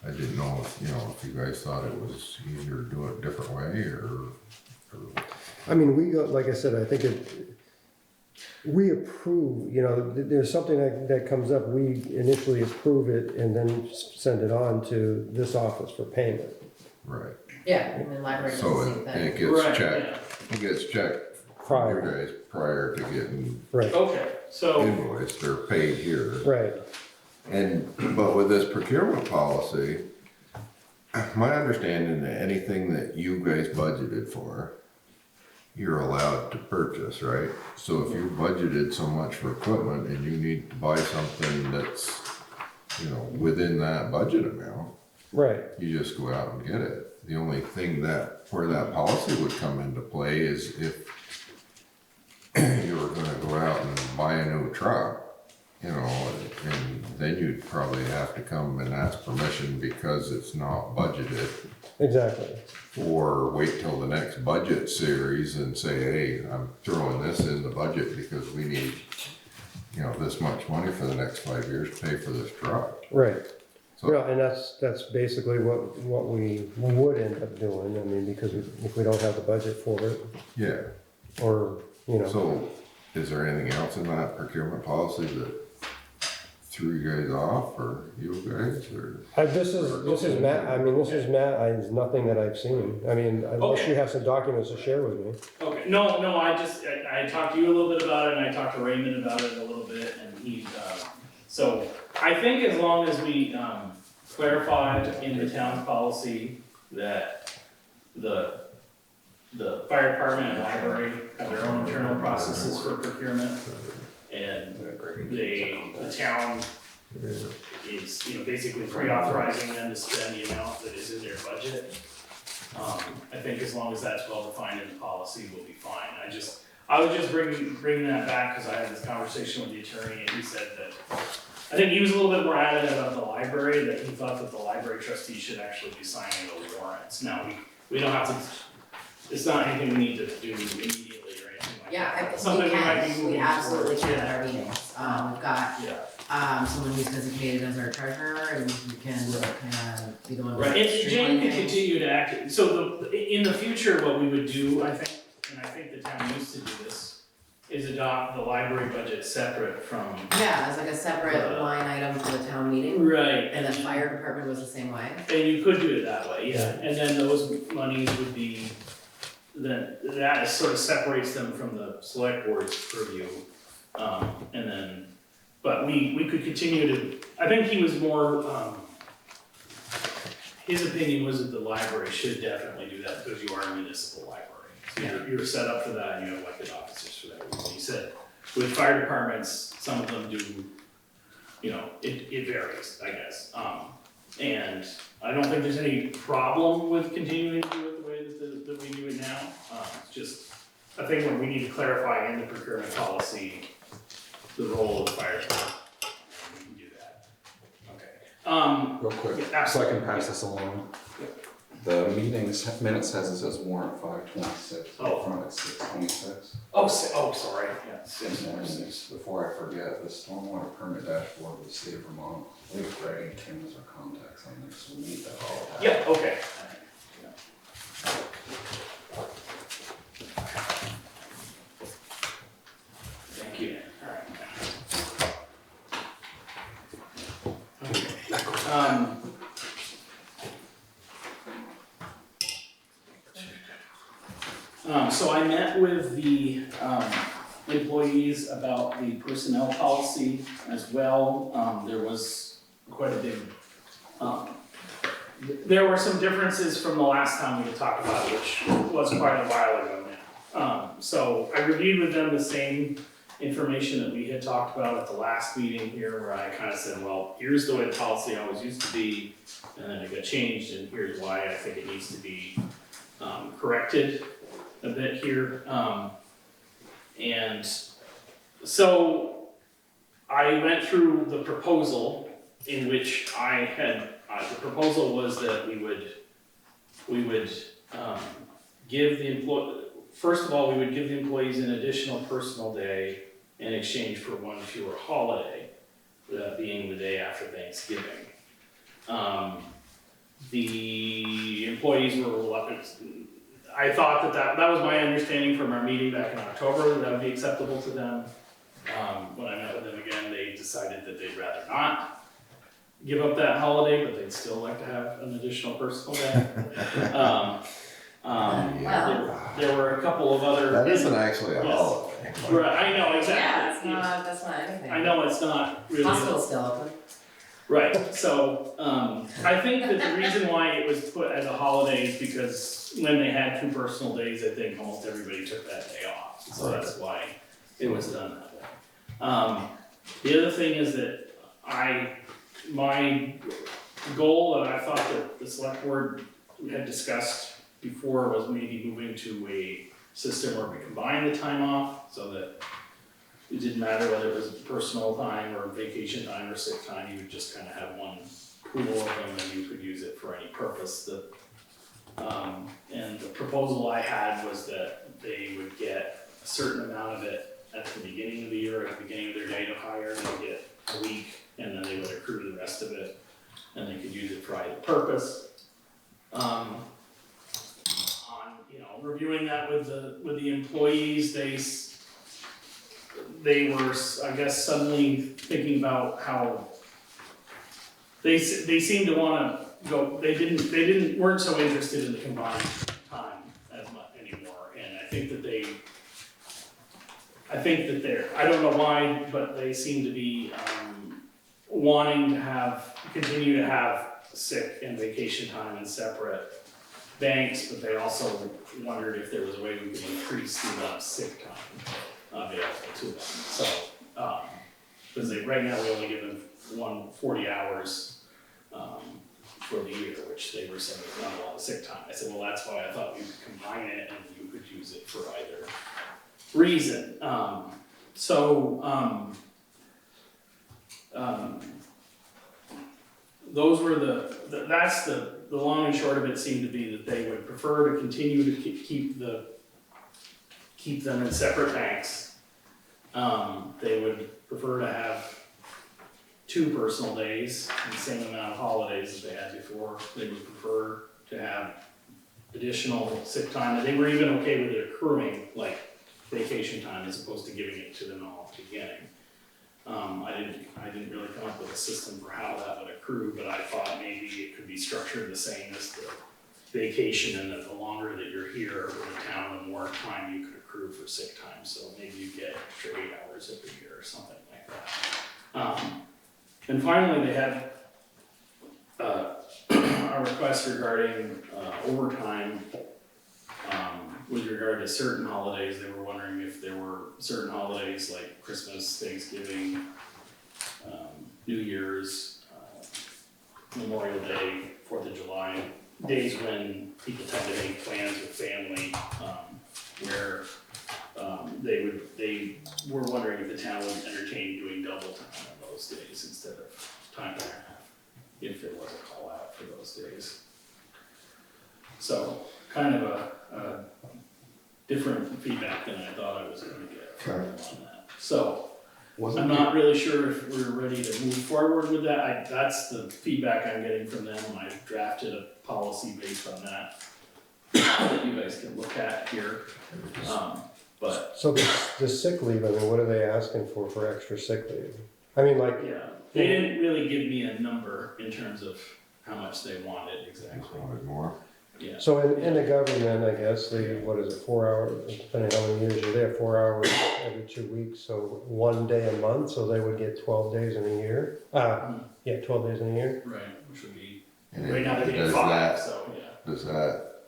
I didn't know if, you know, if you guys thought it was easier to do it a different way or I mean, we go, like I said, I think we approve, you know, there's something that comes up, we initially approve it and then send it on to this office for payment. right. Yeah, and the library does the So same thing. it gets Right, checked, it gets checked from you guys prior to getting Right, Okay, so, invoiced or paid here. right, But with this procurement policy, my understanding that anything that you guys budgeted for, you're allowed to purchase, right? So if you budgeted so much for equipment and you need to buy something that's, you know, within that budget amount, right, you just go out and get it. The only thing where that policy would come into play is if you were gonna go out and buy a new truck, you know, and then you'd probably have to come and ask permission because it's not budgeted. exactly. Or wait till the next budget series and say, hey, I'm throwing this in the budget because we need, you know, this much money for the next 5 years to pay for this truck. Right. So- Well, and that's basically what we would end up doing, I mean, because if we don't have the budget for it, Yeah, or, you know. so is there anything else in that procurement policy that threw you guys off, or you guys, or? This is Matt, I mean, this is Matt, it's nothing that I've seen, I mean, unless you have some documents to share with me. okay, no, I talked to you a little bit about it, and I talked to Raymond about it a little bit, and he, so, I think as long as we, clarified in the town's policy that the fire department and library have their own internal processes for procurement. And the town is, basically pre-authorizing them to spend the amount that is in their budget. I think as long as that's well defined in the policy, we'll be fine. I was just bringing that back because I had this conversation with the attorney and he said that, I think he was a little bit more adamant about the library, that he thought that the library trustee should actually be signing the warrants. Now, we don't have to, it's not anything we need to do immediately or anything like that. Something we might be moving we absolutely towards, can yeah. at our meetings. We've got, Yeah. someone who's designated as our treasurer and who can kind of be the one. Right, and Jane streamlining can things. continue to act, so in the future, what we would do, I think, and I think the town used to do this, is adopt the library budget separate from. Yeah, as like a separate line item for the town meeting, Right. and the fire department was the same way. And you could do it that way, yeah, and then those monies would be, then that sort of separates them from the select board's purview. And then, but we could continue to, I think he was more, his opinion was that the library should definitely do that because you are a municipal library. So you're set up for that and you have elected officers for that reason. He said, with fire departments, some of them do, it varies, I guess. And I don't think there's any problem with continuing to do it the way that we do it now. It's just a thing where we need to clarify in the procurement policy the role of the fire department. We can do that. Okay. Real quick, Yeah, so I can pass this along. The minutes has it as warrant 526, Oh. up front it's 626. Oh, sorry, yeah, And then, before I forget, the stormwater permit dashboard with the state of Vermont, I believe Greg and Kim is our contacts on there, so we need that all. Yeah, okay. Thank you. Alright. Okay. So I met with the employees about the personnel policy as well. There was quite a big, there were some differences from the last time we had talked about it, which was quite a while ago now. So I reviewed with them the same information that we had talked about at the last meeting here, where I kind of said, well, here's the way the policy always used to be, and then it got changed, and here's why I think it needs to be corrected a bit here. And so I went through the proposal in which I had, the proposal was that we would give the first of all, we would give the employees an additional personal day in exchange for one fewer holiday, that being the day after Thanksgiving. The employees were reluctant. I thought that was my understanding from our meeting back in October, that would be acceptable to them. When I met with them again, they decided that they'd rather not give up that holiday, but they'd still like to have an additional personal day. There were a couple of other. That isn't actually a Yes. holiday. Right, I know, exactly. Yeah, that's not anything. I know it's not really. Hospital's still open. Right, so, I think that the reason why it was put as a holiday is because when they had 2 personal days, I think almost everybody took that day off, so that's why it was done that way. The other thing is that my goal that I thought that the select board had discussed before was maybe moving to a system where we combine the time off, so that it didn't matter whether it was personal time or vacation time or sick time, you would just kind of have one pool of them and you could use it for any purpose. And the proposal I had was that they would get a certain amount of it at the beginning of the year, at the beginning of their date of hire, and they'd get a week, and then they would accrue the rest of it, and they could use it for either purpose. On, reviewing that with the employees, they were, I guess, suddenly thinking about how they seemed to want to go. They weren't so interested in the combined time as much anymore, and I think that they're. I don't know why, but they seem to be wanting to continue to have sick and vacation time in separate banks, but they also wondered if there was a way we could increase the amount of sick time available to them. So, because right now we only give them 40 hours for the year, which they were saying is not a lot of sick time. I said, well, that's why I thought we could combine it and you could use it for either reason. Those were that's the long and short of it seemed to be that they would prefer to continue to keep them in separate banks. They would prefer to have 2 personal days and the same amount of holidays as they had before. They would prefer to have additional sick time, and they were even okay with it accruing like vacation time as opposed to giving it to them all at the beginning. I didn't really come up with a system for how that would accrue, but I thought maybe it could be structured the same as the vacation, and that the longer that you're here in the town, the more time you could accrue for sick time. So maybe you get extra 8 hours every year or something like that. And finally, they had a request regarding overtime with regard to certain holidays. They were wondering if there were certain holidays like Christmas, Thanksgiving, New Year's, Memorial Day, 4th of July, days when people tend to make plans with family, where they were wondering if the town would entertain doing double time on those days instead of time and a half, if there was a call out for those days. So, kind of a different feedback than I thought I was gonna get from them on that. So, I'm not really sure if we're ready to move forward with that. That's the feedback I'm getting from them. I drafted a policy based on that that you guys can look at here. But So the sick leave, I mean, what are they asking for extra sick leave? I mean, like, yeah, they didn't really give me a number in terms of how much they wanted exactly. Wanted more. Yeah. so in the government, I guess, what is it, 4 hours, depending how many years you're there, 4 hours every 2 weeks, so 1 day a month, so they would get 12 days in a year. 12 days in a year. Right, which would be, And right now they're getting does 5, that- so yeah. Does that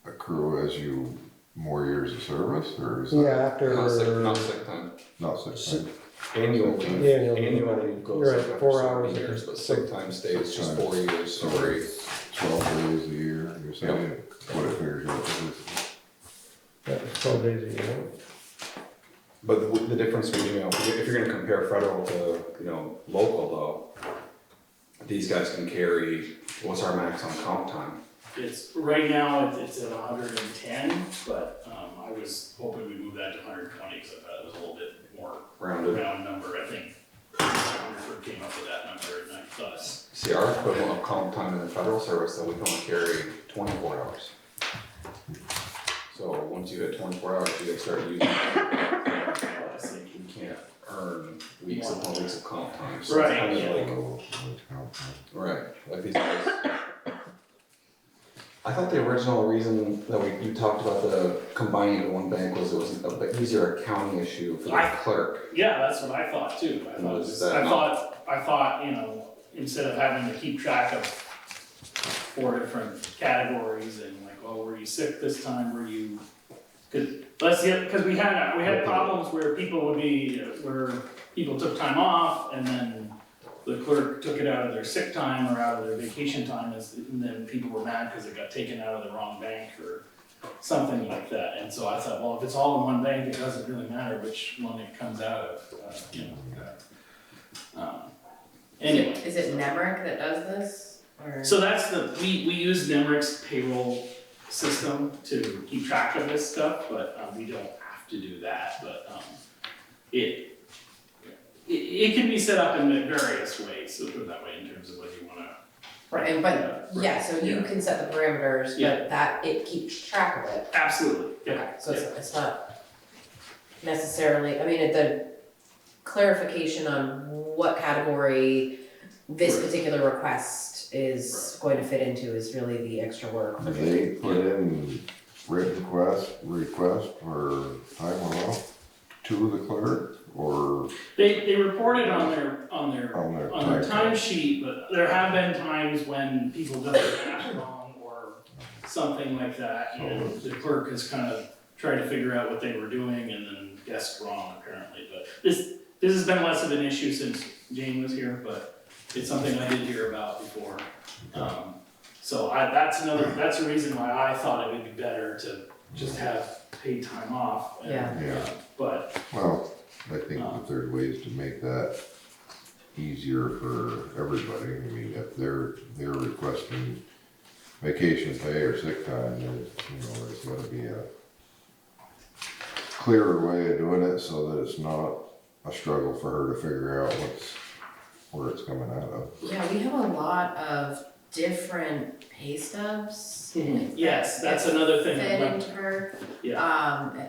accrue as you more years of service, or is that Yeah, after. Not sick time. not sick time? Annual leave. Yeah, annual leave, Annual right. leave goes You're right, up after 4 so hours many a years, year. but sick time stays just 4 years. So it's 12 days a year, you're saying, what it figures out to is. Yeah, 12 days a year. But the difference between, if you're gonna compare federal to, local though, these guys can carry, what's our max on comp time? It's, right now, it's at 110, but I was hoping we'd move that to 120, because I thought it was a little bit more Rounded. round number. I think Hungerford came up with that number, and I thought, See, our equivalent of comp time in the federal service, though, we can only carry 24 hours. So once you hit 24 hours, you gotta start using it. I think You can't earn weeks upon weeks of comp time. So Right, it's kind of yeah. right, like these guys. I thought the original reason that you talked about the combining into one bank was it was an easier accounting issue for the clerk. yeah, that's what I thought too. I thought, instead of having to keep track of 4 different categories and like, oh, were you sick this time, because we had problems where people took time off and then the clerk took it out of their sick time or out of their vacation time, and then people were mad because it got taken out of the wrong bank or something like that. And so I thought, well, if it's all in one bank, it doesn't really matter which one it comes out of, Anyway. Is it Nemrick that does this, or? So that's we use Nemrick's payroll system to keep track of this stuff, but we don't have to do that, but it can be set up in various ways, so put it that way, in terms of whether you wanna. Right, but, yeah, so you can set the parameters, Yeah. but that, it keeps track of it. Absolutely, yeah. Okay, so it's not necessarily, I mean, the clarification on what category this particular request is going to fit into is really the extra work. Have they put in written request for time off to the clerk, or They reported on their on their on their time? time sheet, but there have been times when people got their math wrong or something like that, and the clerk has kind of tried to figure out what they were doing and then guessed wrong apparently, but this has been less of an issue since Jane was here, but it's something I did hear about before. So that's a reason why I thought it would be better to just have paid time off. Yeah. Yeah, But, well, I think that there's ways to make that easier for everybody. I mean, if they're requesting vacation pay or sick time, there's gotta be a clearer way of doing it so that it's not a struggle for her to figure out where it's coming out of. Yeah, we have a lot of different pay stubs. yes, that's another thing. Fit into her.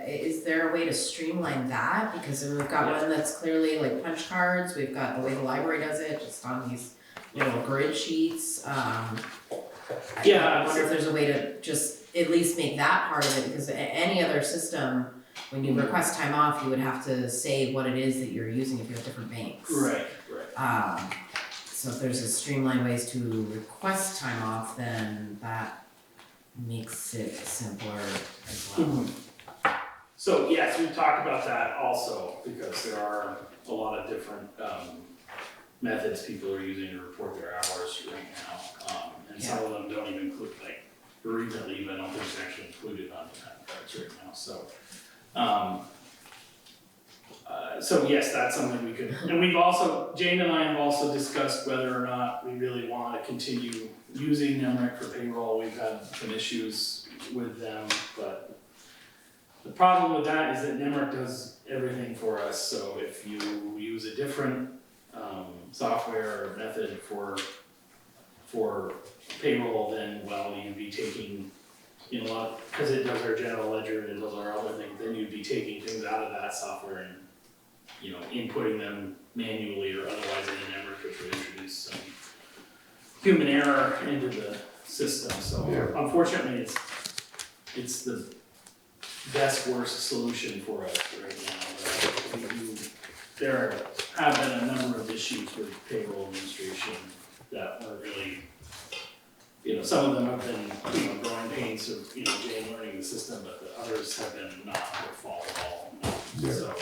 Is there a way to streamline that? Because we've got one that's clearly like punch cards, we've got the way the library does it, just on these, grid sheets. I wonder if there's a way to just at least make that part of it, because any other system, when you request time off, you would have to say what it is that you're using if you have different banks. Right. So if there's a streamlined ways to request time off, then that makes it simpler as well. So yes, we've talked about that also, because there are a lot of different methods people are using to report their hours right now. And some of them don't even include, like, bereavement leave, I don't think it's actually included on the time cards right now, so. So yes, that's something we could, and Jane and I have also discussed whether or not we really wanna continue using NEMRIC for payroll. We've had some issues with them, but the problem with that is that NEMRIC does everything for us, so if you use a different software or method for payroll, then, well, you'd be taking, because it does our general ledger and it does our other things, then you'd be taking things out of that software and, inputting them manually or otherwise in the NEMRIC, which would introduce some human error into the system. So unfortunately, it's the best worst solution for us right now. There have been a number of issues with payroll administration that were really, some of them have been, growing pains of, Jane learning the system, but the others have been not their fault at all. So,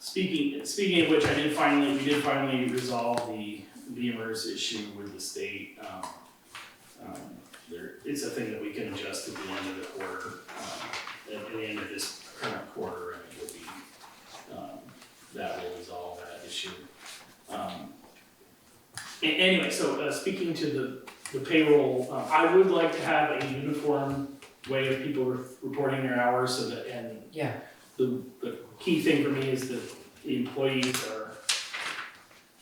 speaking of which, we did finally resolve the Beamer's issue with the state. It's a thing that we can adjust at the end of the quarter, at the end of this current quarter, and it will be, that will resolve that issue. Anyway, so speaking to the payroll, I would like to have a uniform way of people reporting their hours, so that, and the key thing for me is that the employees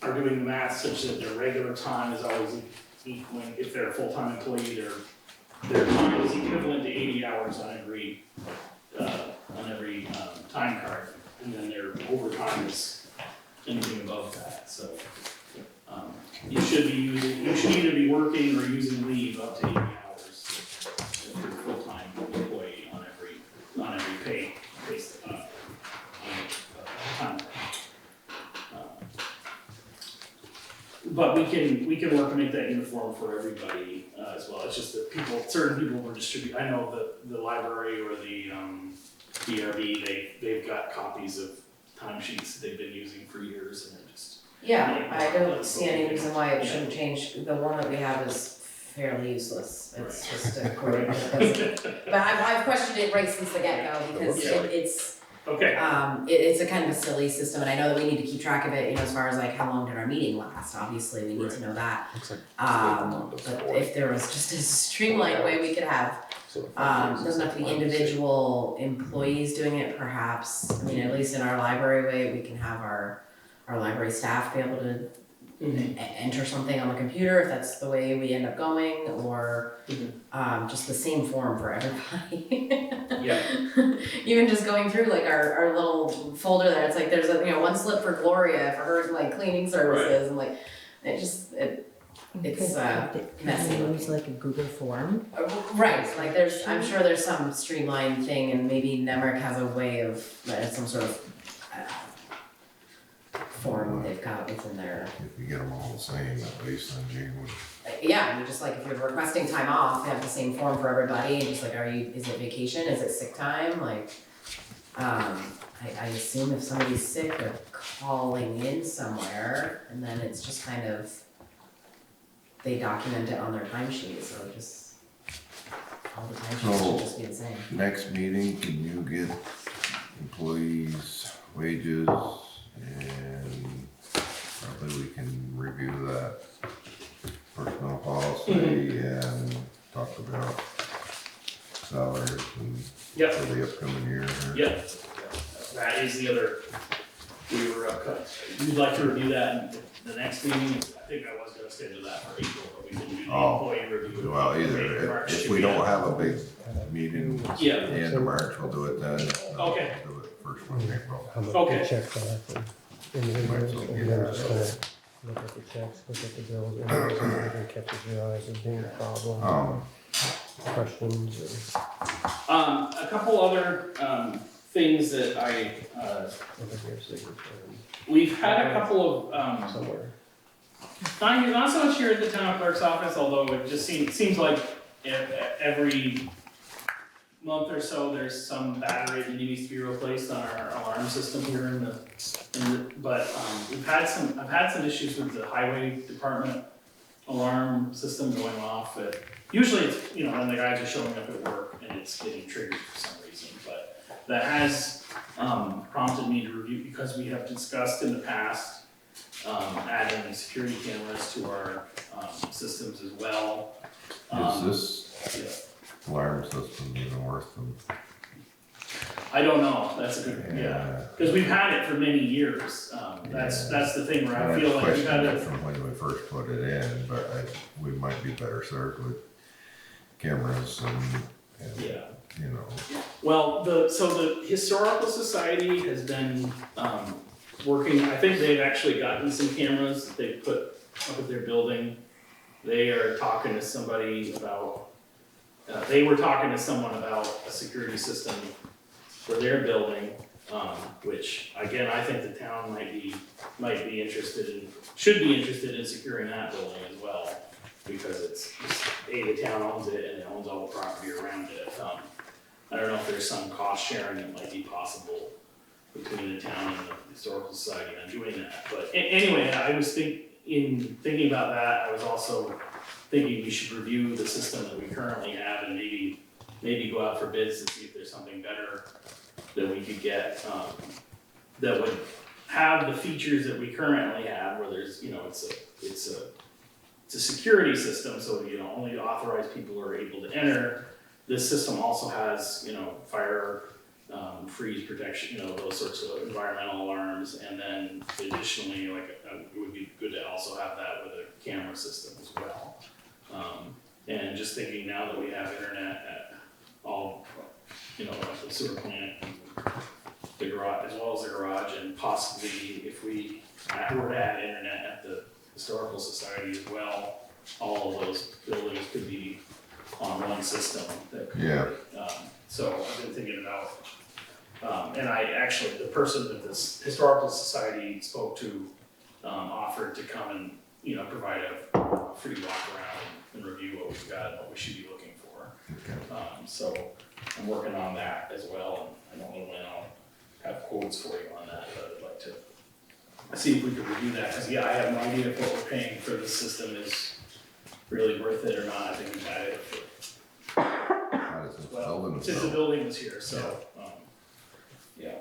are doing the math such that their regular time is always equaling. If they're a full-time employee, their time is equivalent to 80 hours on every time card, and then their overtime is anything above that. So you should either be working or using leave up to 80 hours if you're a full-time employee on every pay time. But we can work to make that uniform for everybody as well. It's just that certain people were distributed. I know that the library or the DRB, they've got copies of timesheets that they've been using for years, and they're just. I don't see any reason why it shouldn't change. The one that we have is fairly useless. It's just a query that doesn't. But I've questioned it right since the get-go, because it's a kind of a silly system, and I know that we need to keep track of it, as far as like how long did our meeting last. Obviously, we need to know that. But if there was just a streamlined way we could have, doesn't have to be individual employees doing it, perhaps. I mean, at least in our library way, we can have our library staff be able to enter something on the computer if that's the way we end up going, or just the same form for everybody. Even just going through like our little folder there, it's like there's one slip for Gloria for her like cleaning services, and like it's messy. Use like a Google form. Right, like I'm sure there's some streamlined thing, and maybe NEMRIC has a way of some sort of form they've got within their, If you get them all the same, at least then Jane would. yeah, you just like, if you're requesting time off, you have the same form for everybody, and just like, is it vacation, is it sick time, like, I assume if somebody's sick, they're calling in somewhere, and then it's just kind of, they document it on their timesheet, so just, all the timesheets should just be the same. Next meeting, can you get employees' wages and probably we can review that personnel policy and talk about salaries and Yep. for the upcoming year. Yeah, that is the other, we'd like to review that in the next meeting. I think I was gonna schedule that for April, but we didn't do the Oh. employee review. Well, Maybe either, March if should we be don't out. have a big meeting at Yeah. the end of March, we'll do it then. Okay. We'll do it first one in April. How much Okay. the checks are for individuals, and then just kind of look at the checks, look at the bills, and if anything catches your eyes as being a problem, questions, A couple other, things that or look at your signature we've had a couple of, somewhere. not so much here at the town clerk's office, although it just seems like every month or so, there's some battery that needs to be replaced on our alarm system here but I've had some issues with the highway department alarm system going off. Usually it's, when the guys are showing up at work and it's getting triggered for some reason, but that has prompted me to review, because we have discussed in the past adding security cameras to our systems as well. Is this alarm system even worth them? I don't know, that's a good, because we've had it for many years. That's the thing where I feel like we've had it it. from when we first put it in, but we might be better served with cameras and you know. Well, so the Historical Society has been working, I think they've actually gotten some cameras that they put up at their building. They are talking to somebody about, they were talking to someone about a security system for their building, which again, I think the town might be interested in, should be interested in securing that building as well. Because it's the town owns it and it owns all the property around it. I don't know if there's some cost sharing that might be possible between the town and the Historical Society on doing that. But anyway, I was thinking about that. I was also thinking we should review the system that we currently have and maybe go out for bids and see if there's something better that we could get, that would have the features that we currently have, where there's, it's a security system, so only authorized people are able to enter. This system also has, fire, freeze protection, those sorts of environmental alarms, and then additionally, it would be good to also have that with a camera system as well. And just thinking now that we have internet at all, at the sewer plant, the garage, as well as the garage, and possibly if we were to add internet at the Historical Society as well, all of those buildings could be on one system that could, so I've been thinking about, and the person that this Historical Society spoke to, offered to come and, provide a free walk around and review what we've got and what we should be looking for. Okay. So I'm working on that as well, and I don't know when I'll have quotes for you on that, but I'd like to see if we could review that, because I have no idea if what we're paying for this system is really worth it or not. I think we've had it for, How does this building since the built? building was here, so, yeah.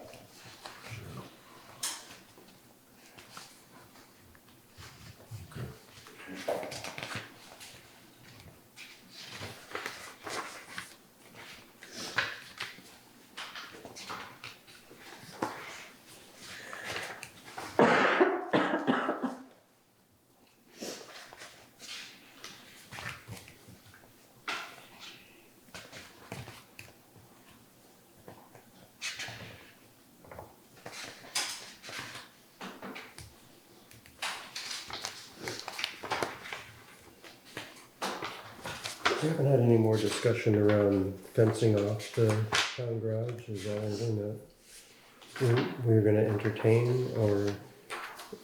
We haven't had any more discussion around fencing off the town garage, is that anything that we're gonna entertain, or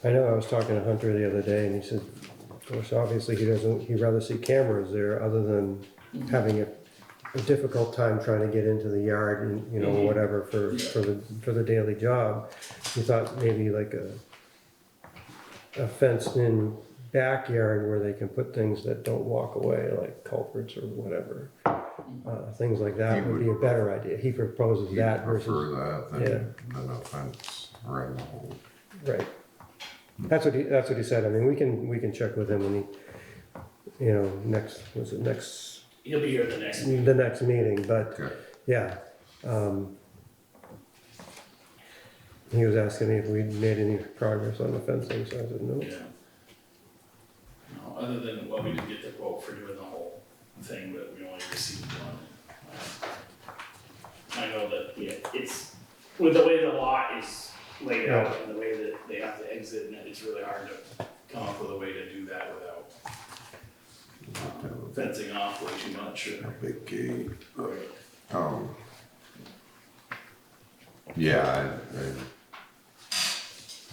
I know I was talking to Hunter the other day and he said, of course, obviously he'd rather see cameras there other than having a difficult time trying to get into the yard and, you know, whatever for the daily job. He thought maybe like a fenced in backyard where they can put things that don't walk away, like culverts or whatever. Things like that would be a better idea. He proposes You'd that prefer versus, that than a fence around the whole. right. That's what he said. I mean, we can check with him when he, you know, next He'll be here the next meeting. the next meeting, but Okay. yeah. He was asking me if we'd made any progress on the fencing, so I said no. Yeah. No, other than, well, we did get the quote for doing the whole thing, but we only received one. I know that, yeah, it's, with the way the lot is laid out and the way that they have to exit, and it's really hard to come up with a way to do that without fencing off way too much A or. big gate. Yeah, I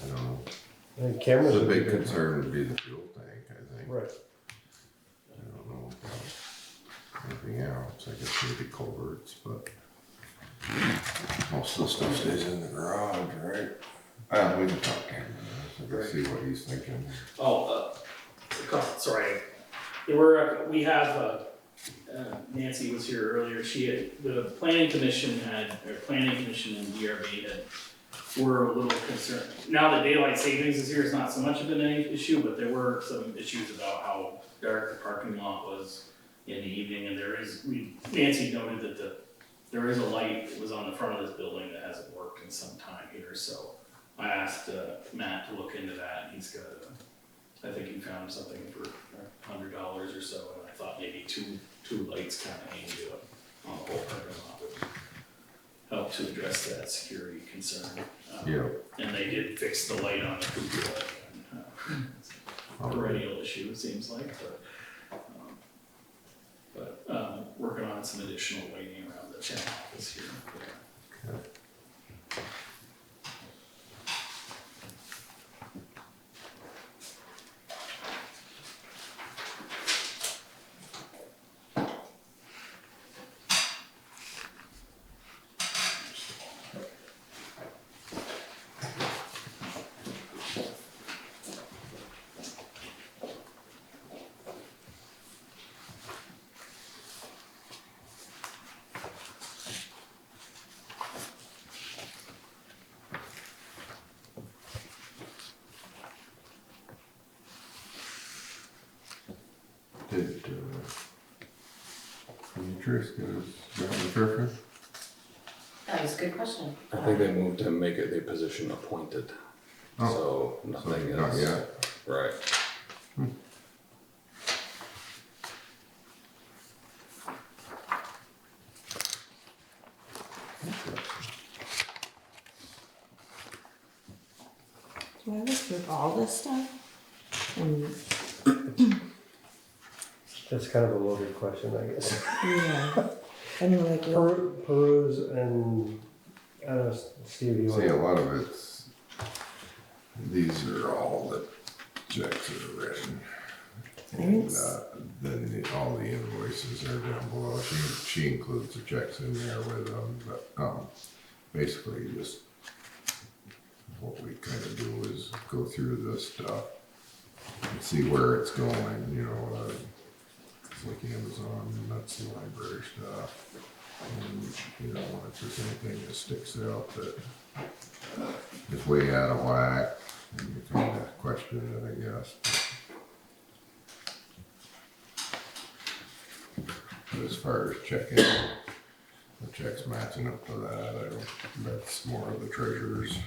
don't know. I think cameras The would be big good. concern would be the fuel tank, I think. Right. I don't know about anything else, I guess maybe culverts, but most of the stuff stays in the garage, right? We can talk to him, I can see what he's thinking. Sorry, there were, we have, Nancy was here earlier, the planning commission and DRB were a little concerned. Now that daylight savings is here, it's not so much of an issue, but there were some issues about how dark the parking lot was in the evening, and Nancy noted that there is a light that was on the front of this building that hasn't worked in some time here, so I asked Matt to look into that, and he's got I think he found something for $100 or so, and I thought maybe two lights kind of aimed on the whole parking lot would help to address that security concern. Yeah. And they did fix the light on the cupola, and, perennial issue, it seems like, but working on some additional lighting around the town office here. Okay. Did Demetrius get his job description? That was a good question. I think they moved to make it the position appointed, Oh, so nothing Not is. yet. Right. Do I look through all this stuff? And, That's kind of a loaded question, I guess. yeah, I mean, like, Peruse and, I don't know, Steve, you See, a want? lot of it's, these are all the checks that are written. And Thanks. then all the invoices are down below. She includes the checks in there with them, but basically just what we kind of do is go through this stuff and see where it's going, you know, it's like Amazon, and that's the library stuff. And, you know, if there's anything that sticks out that is way out of whack, and you kind of question it, I guess. But as far as checking, the checks matching up to that, that's more of the treasurer's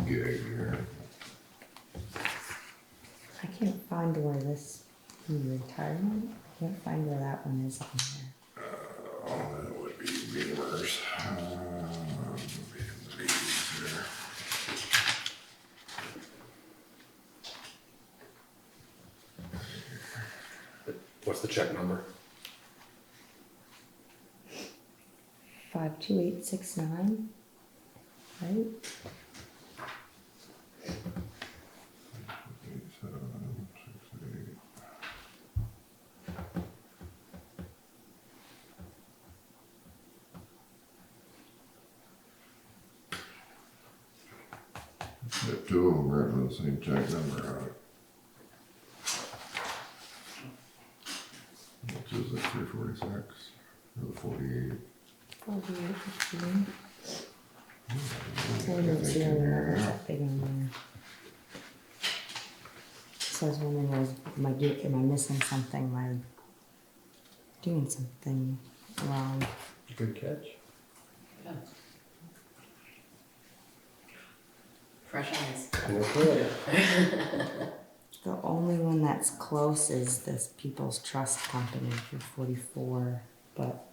gig here. I can't find where this retirement, I can't find where that one is on there. Oh, that would be Beamer's. What's the check number? 52869, right? Got two of them written with the same check number on it. Which is the 346 or the 48. 48.15. I I didn't see think any in numbers there. that big on there. So I was wondering, am I missing something? Am I doing something wrong? Good catch. Fresh eyes. Okay. The only one that's close is this People's Trust Company for 44, but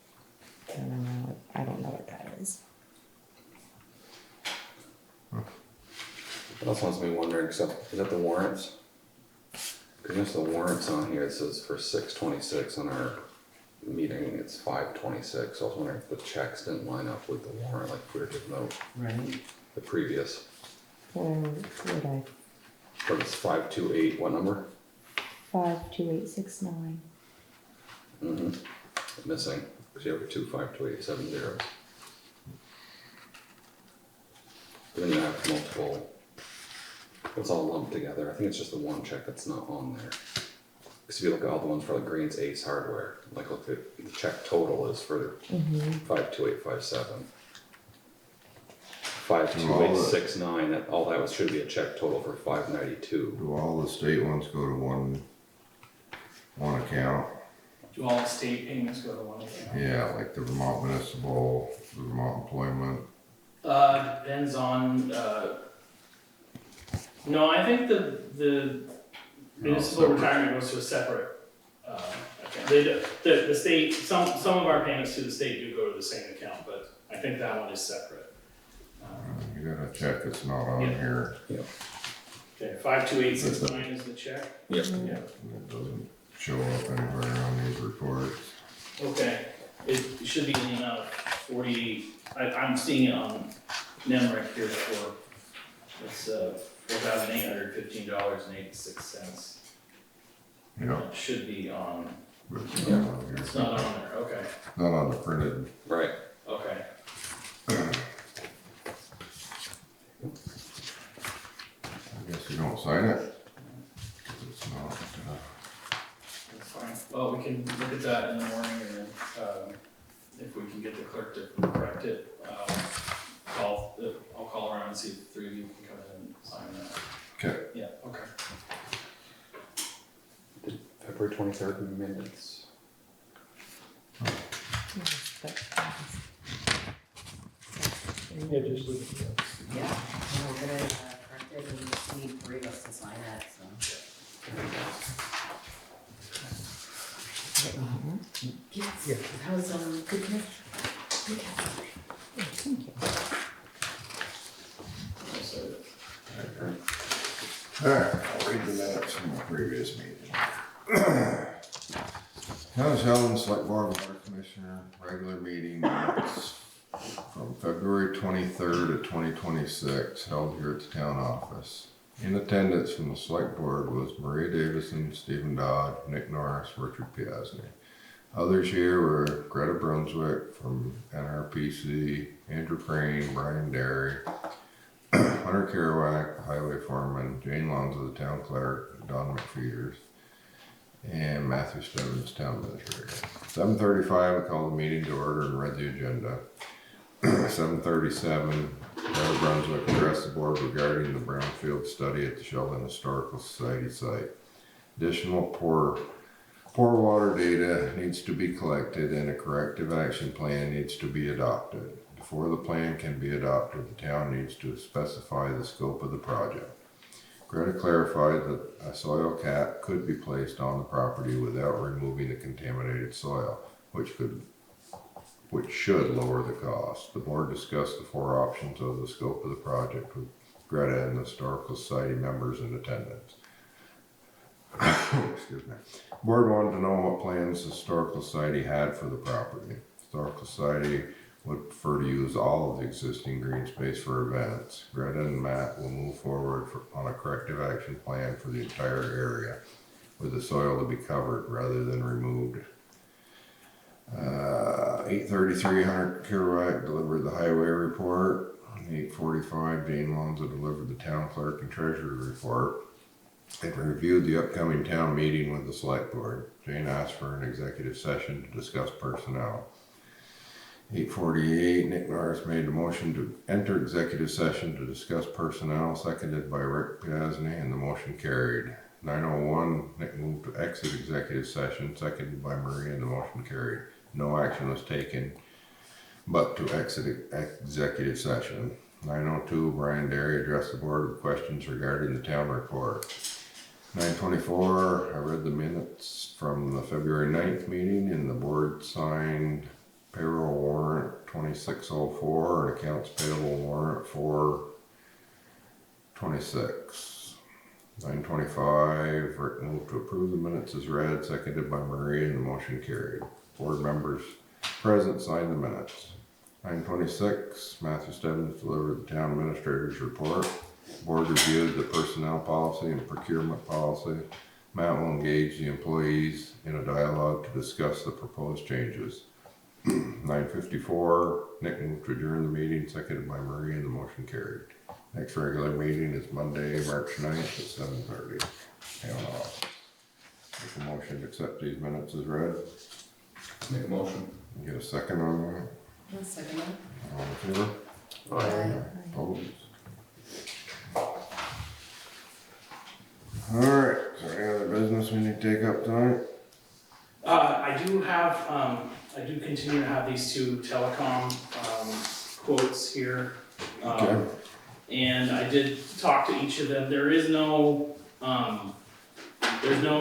I don't know what that is. That also has me wondering, so is that the warrants? Cause there's the warrants on here, it says for 6/26 on our meeting, it's 5/26, so I was wondering if the checks didn't line up with the warrant, like we were giving Right. the previous. Where would I? But it's 528, what number? 52869. Mm-hmm. Missing, because you have 2 528 zeros. But then you have multiple, it's all lumped together. I think it's just the one check that's not on there. Because if you look at all the ones for like Green's Ace Hardware, like look at the check total is for 52857. 52869, that all that was should be a check total for 592. Do all the state ones go to one account? Do all the state payments go to one account? Yeah, like the Vermont Municipal, the Vermont Employment. Depends on, no, I think the municipal separate. retirement goes to a separate, account. They do, the state, some of our payments to the state do go to the same account, but I think that one is separate. You got a check that's not on Yeah. here. Okay, 52869 is the check? Yep. Yeah. And it doesn't show up anywhere on these reports. Okay, it should be in the amount of 48, I'm seeing it on NEMRIC here for, it's $4,815.86. Yeah. It should be on, But it's not on here. it's not on there, okay, Not on the printed. Right. okay. I guess you don't sign it. 'Cause it's not, That's fine. Well, we can look at that in the morning and then, if we can get the clerk to correct it, I'll call around and see if the three of you can come in and sign that. okay. Yeah, okay. February 23rd minutes. Yeah, just leave it. Yeah, we're gonna correct it and just need three of us to sign that, so. Yes, how's, good catch? Good catch. Thank you. Alright, I'll read the minutes from the previous meeting. Town of Sheldon Selectboard Water Commissioner, regular meeting minutes from February 23rd of 2026, held here at the town office. In attendance from the select board was Maria Davison, Stephen Dodd, Nick Norris, Richard Piasny. Others here were Greta Brunswick from NRPC, Andrew Crane, Brian Derry, Hunter Kerouac, the highway foreman, Jane Lonzo, the town clerk, Don McFeeters, and Matthew Stebbins, town administrator. 7:35, I called the meeting to order and read the agenda. 7:37, Greta Brunswick addressed the board regarding the brownfield study at the Sheldon Historical Society site. Additional poor water data needs to be collected and a corrective action plan needs to be adopted. Before the plan can be adopted, the town needs to specify the scope of the project. Greta clarified that a soil cap could be placed on the property without removing the contaminated soil, which should lower the cost. The board discussed the four options of the scope of the project with Greta and the Historical Society members in attendance. Excuse me. The board wanted to know what plans the Historical Society had for the property. Historical Society would prefer to use all of the existing green space for events. Greta and Matt will move forward on a corrective action plan for the entire area, with the soil to be covered rather than removed. 8:33, Hunter Kerouac delivered the highway report. 8:45, Jane Lonzo delivered the town clerk and treasurer report. It reviewed the upcoming town meeting with the select board. Jane asked for an executive session to discuss personnel. 8:48, Nick Norris made a motion to enter executive session to discuss personnel, seconded by Rick Piasny, and the motion carried. 9:01, Nick moved to exit executive session, seconded by Maria, and the motion carried. No action was taken, but to exit executive session. 9:02, Brian Derry addressed the board with questions regarding the town report. 9:24, I read the minutes from the February 9th meeting, and the board signed payroll warrant 2604 and accounts payable warrant 426. 9:25, Rick moved to approve the minutes as read, seconded by Maria, and the motion carried. Board members present signed the minutes. 9:26, Matthew Stebbins delivered the town administrator's report. Board reviewed the personnel policy and procurement policy. Matt will engage the employees in a dialogue to discuss the proposed changes. 9:54, Nick moved to adjourn the meeting, seconded by Marie, and the motion carried. Next regular meeting is Monday, March 9th at 7:30. Town office. Make a motion to accept these minutes as read. Make a motion. Get a second on that? One second. All in favor? Opposed? Alright, so any other business we need to take up tonight? I do continue to have these two telecom, quotes here. Okay. And I did talk to each of them. There's no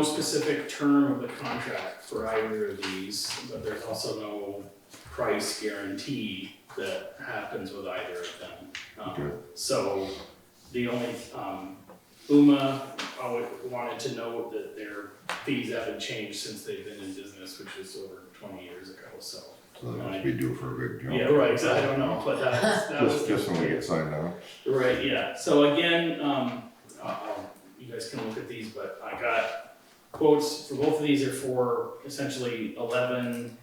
specific term of the contract for either of these, but there's also no price guarantee that happens with either of them. Okay. So the only, UMA wanted to know that their fees haven't changed since they've been in business, which was over 20 years ago, so. So that must be due for a big jump. Yeah, right, so I don't know, but that was. Just when we get signed out. Right, yeah, so again, you guys can look at these, but I got quotes for both of these are for essentially 11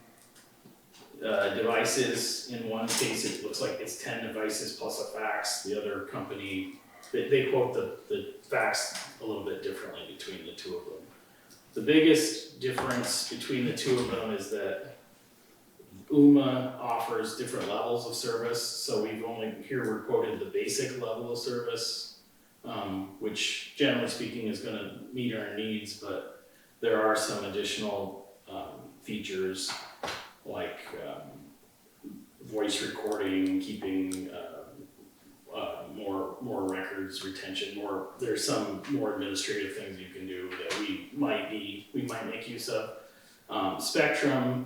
devices. In one case, it looks like it's 10 devices plus a fax. The other company, they quote the fax a little bit differently between the two of them. The biggest difference between the two of them is that UMA offers different levels of service, so we're quoted the basic level of service, which generally speaking is gonna meet our needs, but there are some additional features like voice recording, keeping more records retention, there's some more administrative things you can do that we might make use of. Spectrum,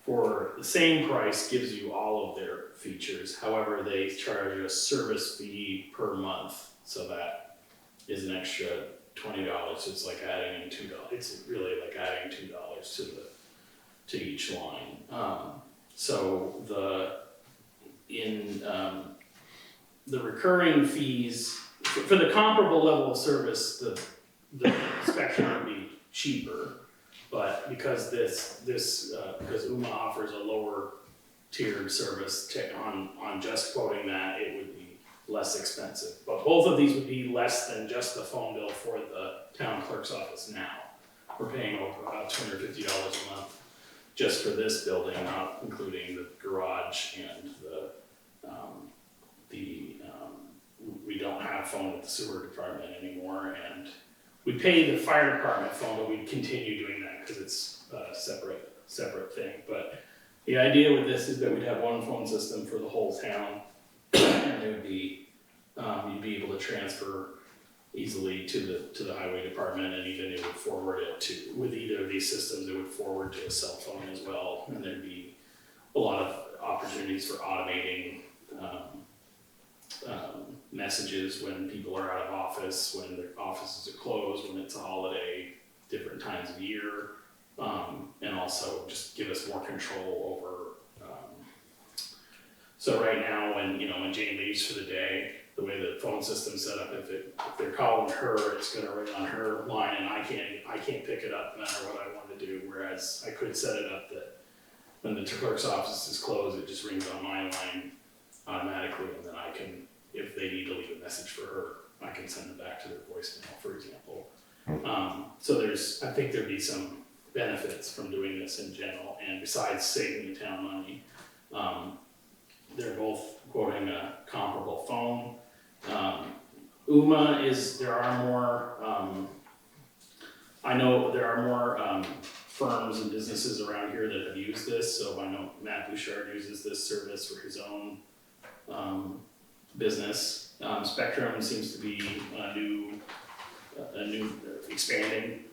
for the same price, gives you all of their features. However, they charge a service fee per month, so that is an extra $20. It's like adding in $2. It's really like adding $2 to each line. So the recurring fees for the comparable level of service, the Spectrum would be cheaper. But because because UMA offers a lower tiered service on just quoting that, it would be less expensive. But both of these would be less than just the phone bill for the town clerk's office now. We're paying over about $250 a month just for this building, not including the garage and we don't have phone at the sewer department anymore, and we pay the fire department phone, but we continue doing that because it's a separate thing. But the idea with this is that we'd have one phone system for the whole town, and it would be you'd be able to transfer easily to the highway department, and even it would forward it to, with either of these systems, it would forward to a cell phone as well, and there'd be a lot of opportunities for automating messages when people are out of office, when their offices are closed, when it's a holiday, different times of year, and also just give us more control over. So right now, when Jane leaves for the day, the way the phone system's set up, if they're calling her, it's going to ring on her line, and I can't pick it up no matter what I want to do. Whereas I could set it up that when the clerk's office is closed, it just rings on my line automatically, and then I can if they need to leave a message for her, I can send it back to their voicemail, for example. So I think there'd be some benefits from doing this in general, and besides saving the town money, they're both quoting a comparable phone. There are more, I know there are more firms and businesses around here that have used this, so I know Matt Bouchard uses this service for his own business. Spectrum seems to be a new expanding.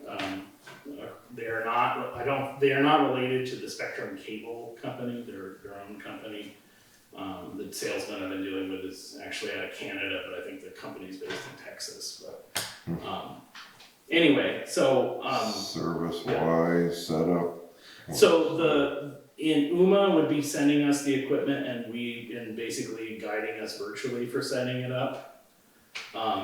They are not related to the Spectrum Cable Company. They're their own company. The salesman I've been dealing with is actually out of Canada, but I think the company's based in Texas. But anyway, so Service wise, setup. so UMA would be sending us the equipment and basically guiding us virtually for setting it up.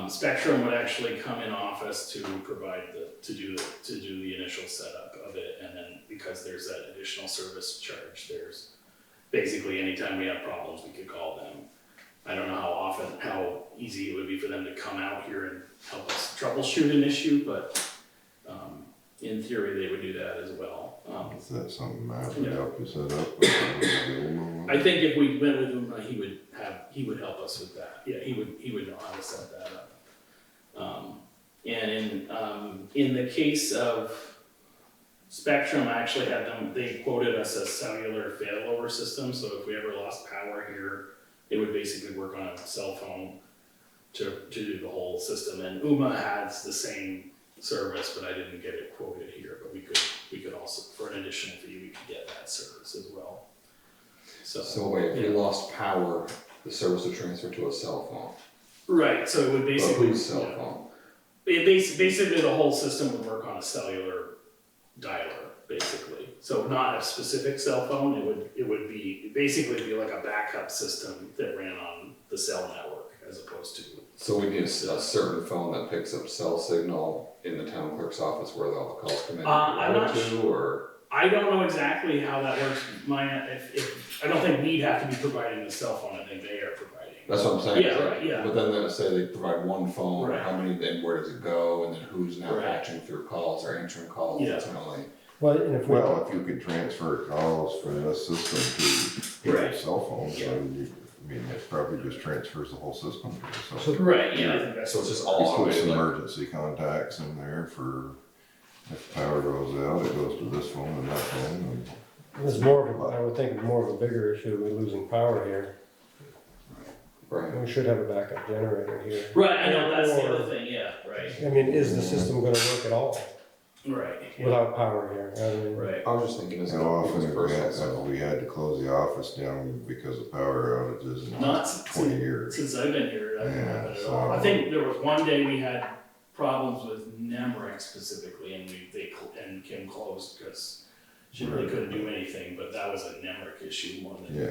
Spectrum would actually come in office to provide to do the initial setup of it, and then because there's that additional service charge, there's basically anytime we have problems we could call them. I don't know how easy it would be for them to come out here and help us troubleshoot an issue, but in theory they would do that as well. Is that something Matt would help you set up? I think if we went with UMA, he would help us with that. Yeah, he would know how to set that up. And in the case of Spectrum, I actually had they quoted us a cellular failover system, so if we ever lost power here, it would basically work on a cell phone to do the whole system. And UMA has the same service, but I didn't get it quoted here, but we could also, for an additional fee, we could get that service as well. So wait, if you lost power, the service would transfer to a cell phone? Right, so it would basically. But whose cell phone? Basically the whole system would work on a cellular dialer, basically. So not a specific cell phone, it would basically be like a backup system that ran on the cell network as opposed to. So we need a certain phone that picks up cell signal in the town clerk's office where all the calls come in? I'm not or? I don't know exactly how that works. I don't think we'd have to be providing the cell phone, I think they are providing. That's what I'm saying. Yeah, right, yeah. But then they say they provide one phone, Right. how many, then where does it go, and then who's now Right. patching through calls or answering calls Yeah. ultimately? Well, and if we, Well, if you could transfer calls from this system to people's Right. cell phones, Yeah. then it probably just transfers the whole system to the cell phone. Right, yeah, I think that's. So it's just You all put automated, some like, emergency contacts in there for if power goes out, it goes to this phone and that phone. it's more of I would think more of a bigger issue with losing power here. right, We should have a backup generator here. Right, I know, that's the Or- other thing, yeah, right, I mean, is the system gonna work at all right, yeah, without power here? I mean, right. I was just thinking as How often have personal cell. we had to close the office down because of power outages in the Not last 20 years? Since I've been here, that hasn't Yeah, happened at all. I so- think there was one day we had problems with Nemrick specifically, and and Kim closed because she really Right. couldn't do anything, but that was a Nemrick issue more than. Yeah,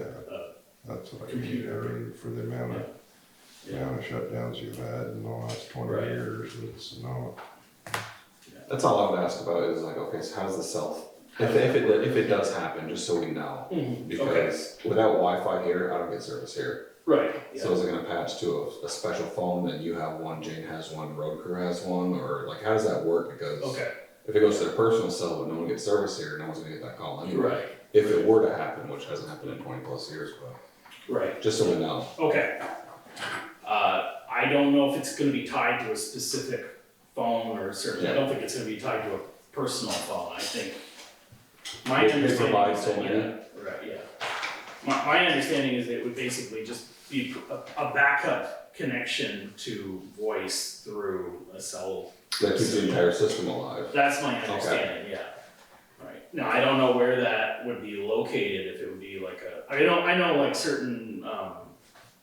that's what I mean, for the amount of shutdowns you've had in the last 20 Right. years, it's not. That's all I would ask about is like, okay, so how's the cell, if it does happen, just so we know. Okay, Because without Wi-Fi here, I don't get service here. right, So yeah. is it gonna patch to a special phone, then you have one, Jane has one, road crew has one, or like, how does that work? Because Okay, if it goes to their personal cell, but no one gets service here, no one's gonna get that call anyway. right, If it were to happen, which hasn't happened in 20 plus years, but right, just so we know. okay. I don't know if it's gonna be tied to a specific phone or service, I don't think it's gonna be tied to a personal phone, I think. My They understanding provide is so that, many. yeah, right, yeah. My understanding is that it would basically just be a backup connection to voice through a cell. That keeps the entire system alive. That's my understanding, yeah. Right, now, I don't know where that would be located, if it would be like I know like certain,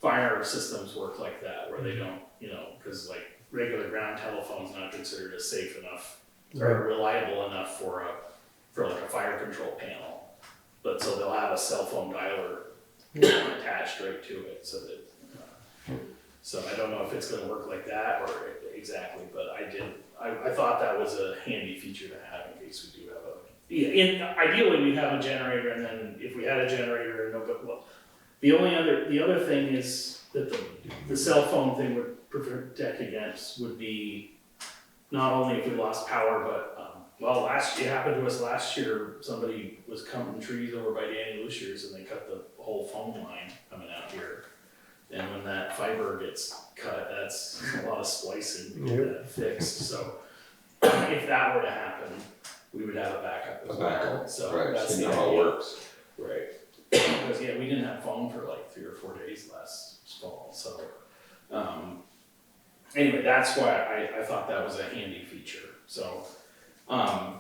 fire systems work like that, where they don't, cause like regular ground telephone's not considered as safe enough or reliable enough for like a fire control panel. But so they'll have a cell phone dialer attached right to it, so that, so I don't know if it's gonna work like that or exactly, but I thought that was a handy feature to have in case we do have ideally we'd have a generator, and then if we had a generator, well, the other thing is, that the cell phone thing would protect against would be not only if we lost power, but, well, it happened to us last year, somebody was cutting trees over by Danny Luciers and they cut the whole phone line coming out here. And when that fiber gets cut, that's a lot of splicing to get that fixed, so if that were to happen, we would have a backup as well, so Right, that's so the you know how it idea. works. Right, because yeah, we didn't have phone for like 3 or 4 days last fall, so, anyway, that's why I thought that was a handy feature, so, I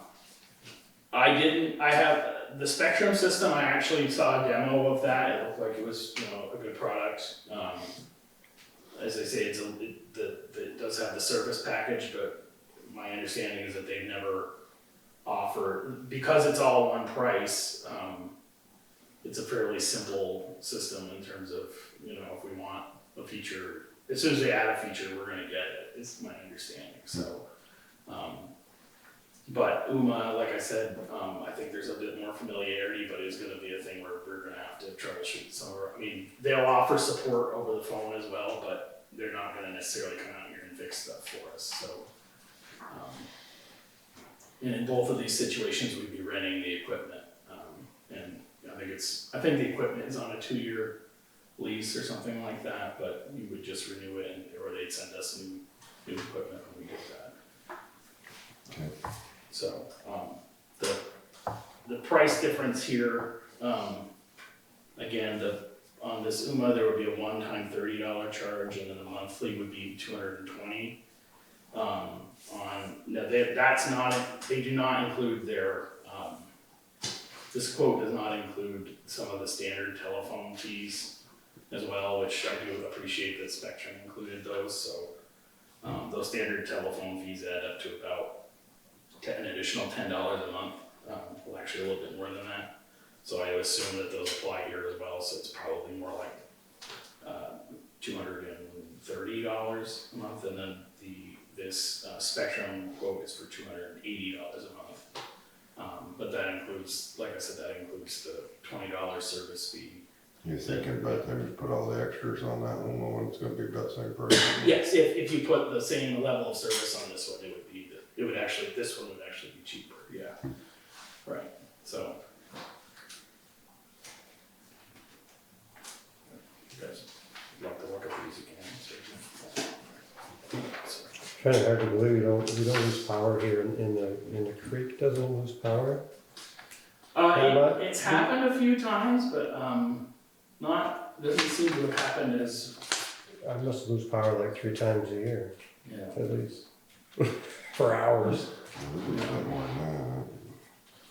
have, the Spectrum system, I actually saw a demo of that, it looked like it was, you know, a good product. As I say, it does have the service package, but my understanding is that they've never offered, because it's all one price, it's a fairly simple system in terms of, you know, if we want a feature, as soon as they add a feature, we're gonna get it, is my understanding, so. But UMA, like I said, I think there's a bit more familiarity, but it's gonna be a thing where we're gonna have to troubleshoot some of our, I mean, they'll offer support over the phone as well, but they're not gonna necessarily come out here and fix stuff for us, so. And in both of these situations, we'd be renting the equipment, and I think the equipment is on a 2-year lease or something like that, but we would just renew it, or they'd send us new equipment when we get that. Okay. So, the price difference here, again, on this UMA, there would be a one-time $30 charge, and then the monthly would be $220. They do not include their, this quote does not include some of the standard telephone fees as well, which I do appreciate that Spectrum included those, so, those standard telephone fees add up to about an additional $10 a month, well, actually a little bit more than that. So I assume that those apply here as well, so it's probably more like $230 a month, and then this Spectrum quote is for $280 a month. But that includes, like I said, that includes the $20 service fee. You're thinking about them to put all the extras on that one, it's gonna be about the same price? Yes, if you put the same level of service on this one, this one would actually be cheaper, yeah. Right, so. You guys like to look at these again, so. Kind of hard to believe we don't lose power here in the creek doesn't lose power. It's happened a few times, but, doesn't seem to have happened as, I must lose power like 3 times a year, yeah. at least, for hours. We lose a bit more than that.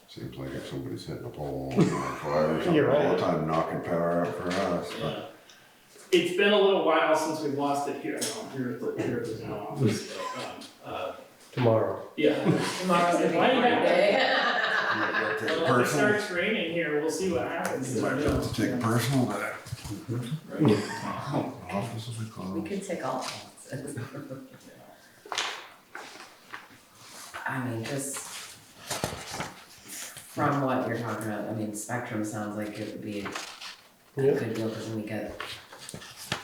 Seems like if somebody's hitting a pole on fire or something You're all right. the time, knocking power out for us, Yeah. but. It's been a little while since we've lost it here at the town office, but, Tomorrow. yeah. Tomorrow's gonna be a Might great happen. day. Might take it Well, if it personal. starts raining here, we'll see what happens. You might have to take it personal, but Right. office will be We closed. could take all chances. I mean, just from what you're talking about, I mean, Spectrum sounds like it would be a Yeah. good deal, because then we get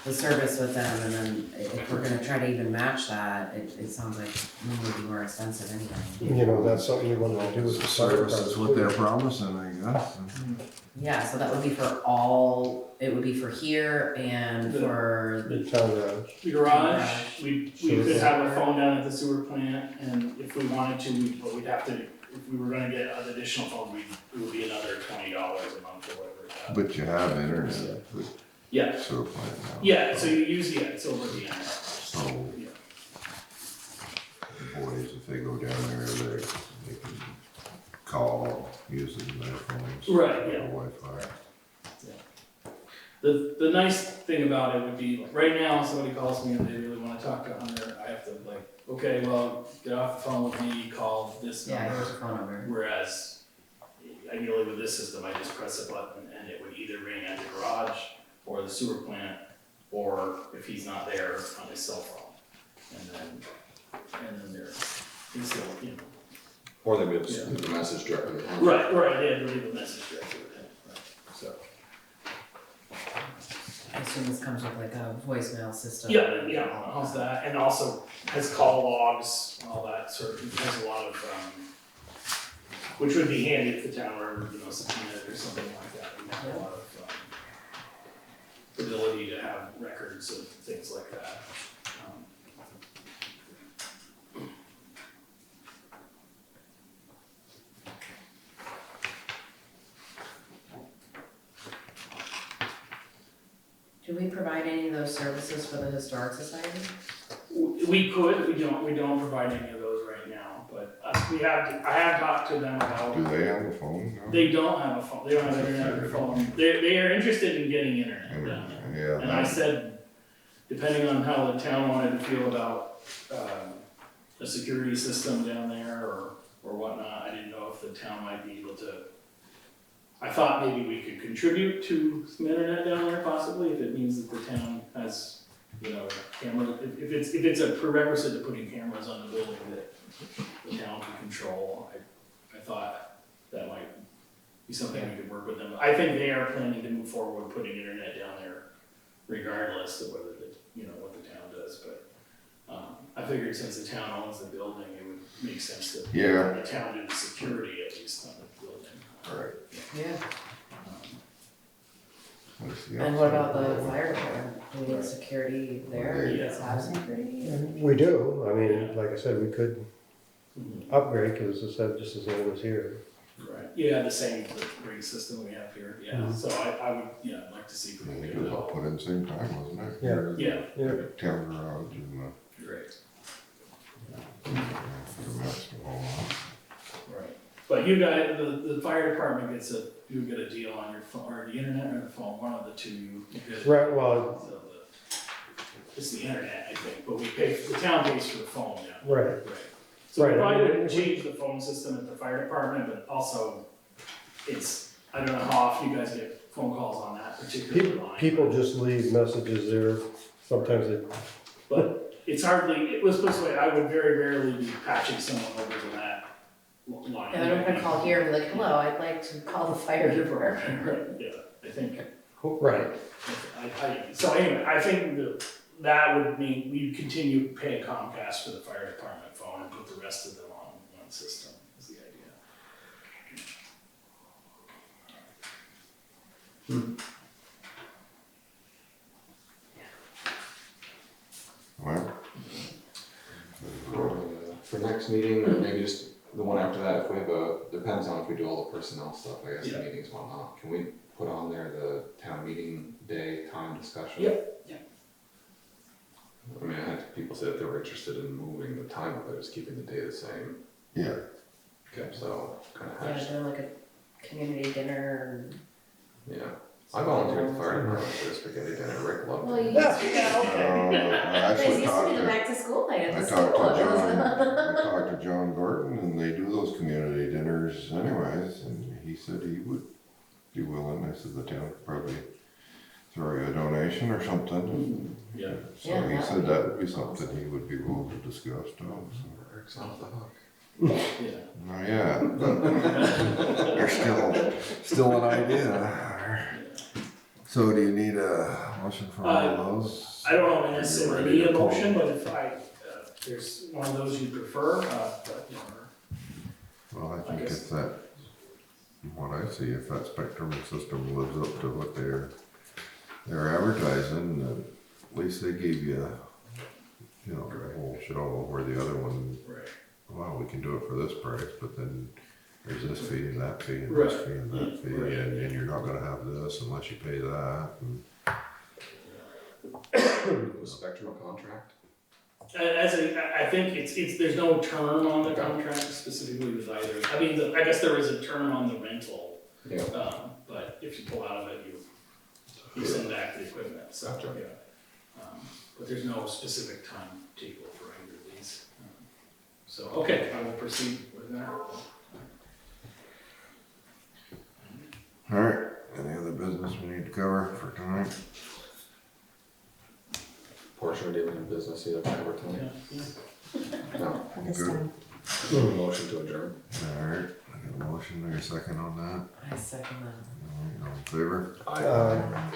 the service with them, and then if we're gonna try to even match that, it sounds like it would be more expensive anyway. You know, that's something you wanted to do with the Service service. is what they're promising, I guess. Yeah, so that would be for all, it would be for here and for, Town garage. The garage, we Sewer could have a plant. phone down at the sewer plant, and if we wanted to, but we'd have to, if we were gonna get an additional phone, it would be another $20 a month or whatever. But you have internet with Yeah, sewer plant now. yeah, so you use, it's over the internet. So Yeah. the boys, if they go down there, they can call using their phones. Right, yeah. Or Wi-Fi. The nice thing about it would be, like, right now, somebody calls me and they really wanna talk to Hunter, I have to like, okay, well, get off the phone with me, call this yeah, number. here's a phone number. Whereas, ideally with this system, I just press a button and it would either ring at the garage or the sewer plant, or if he's not there, on his cell phone. And then there, he's still, you know. Or they'd be able to leave a message directly with him. Right, they had to leave a message directly with him, right, so. I assume this comes with like a voicemail system. Yeah, how's that, and also has call logs, all that sort of, has a lot of, which would be handy if the town were, subpoenaed or something like that, we have a lot of, ability to have records of things like that. Do we provide any of those services for the Historic Society? We could, we don't provide any of those right now, but I have talked to them about. Do they have a phone now? They don't have a phone, they don't have internet or phone, they are interested in getting internet down there. Yeah. And I said, depending on how the town wanted to feel about, a security system down there or whatnot, I didn't know if the town might be able to. I thought maybe we could contribute to some internet down there possibly, if it means that the town has, camera, if it's a prerequisite to putting cameras on the building that the town can control. I thought that might be something we could work with them. I think they are planning to move forward with putting internet down there regardless of whether what the town does, but I figured since the town owns the building, it would make sense that the town do the security at least on the building. Right. Yeah. What's the And what outside about the world? fire department? Do we need security there? Do you guys have security? We do, I mean, like I said, we could upgrade, because as I said, just as long as here. Right, yeah, the rate system we have here, so I would, I'd like to see. I think it was all put in the same time, wasn't it? Yeah. Yeah, Town garage and great, the mess and all that. right. But you guys, the fire department you get a deal on your phone, or the internet or the phone, one of the two you get. Right, well, So it's the internet, I think, but the town pays for the phone, yeah. right, Right. So we Right. probably didn't change the phone system at the fire department, but also I don't know how often you guys get phone calls on that particular line. people just leave messages there, sometimes they, But it's hardly, let's put it this way, I would very rarely be patching someone over to that line. Yeah, they're not gonna call here and be like, hello, I'd like to call the fire department. Yeah, I think, right, so anyway, I think that would mean we'd continue paying Comcast for the fire department phone and put the rest of them on one system, is the idea. Well, For next meeting, or maybe just the one after that, if we have depends on if we do all the personnel stuff, I guess, the meetings, whatnot. Can we put on there the town meeting day time discussion? Yep. I mean, I had people say that they were interested in moving the time of it, just keeping the day the same. yeah. Okay. So, kind of Yeah, hash. doing like a community dinner. Yeah. I volunteered at the fire department for a spaghetti dinner, Rick loved Well, it. you used to, yeah, I okay. actually Guys used to talked be the to, back to school night at I the talked school. to John Gordon, and they do those community dinners anyways, and he said he would be willing. I said the town could probably throw you a donation or something. Yeah. So Yeah, he that said would be that would be something he would be willing to discuss too, so. Rick's off the hook. Yeah. Not yet, but there's still an idea. So do you need a motion for all of those? I don't know if Are you necessarily ready need to a pull? motion, but if there's one of those you prefer, but, Well, I I think guess- if that, what I see, if that spectrum system lives up to what they're advertising, then at least they gave you, the whole show, where the other one, right. well, we can do it for this price, but then there's this fee and that fee and Right. this fee and that fee, Right. and you're not gonna have this unless you pay that. And Was Spectrum a contract? I think it's, there's no term on the contract specifically with either, I mean, I guess there is a term on the rental, Yeah. but if you pull out of it, you send back the equipment, so, Gotcha. yeah. But there's no specific timetable for either of these. So, okay, I will proceed with that. Alright, any other business we need to cover for tonight? Portion of daily business either cover tonight? Yeah. No. this Good. time. Motion to adjourn. Alright, I got a motion, or a second on that? I second that. Alright, all in favor? Aye. uh,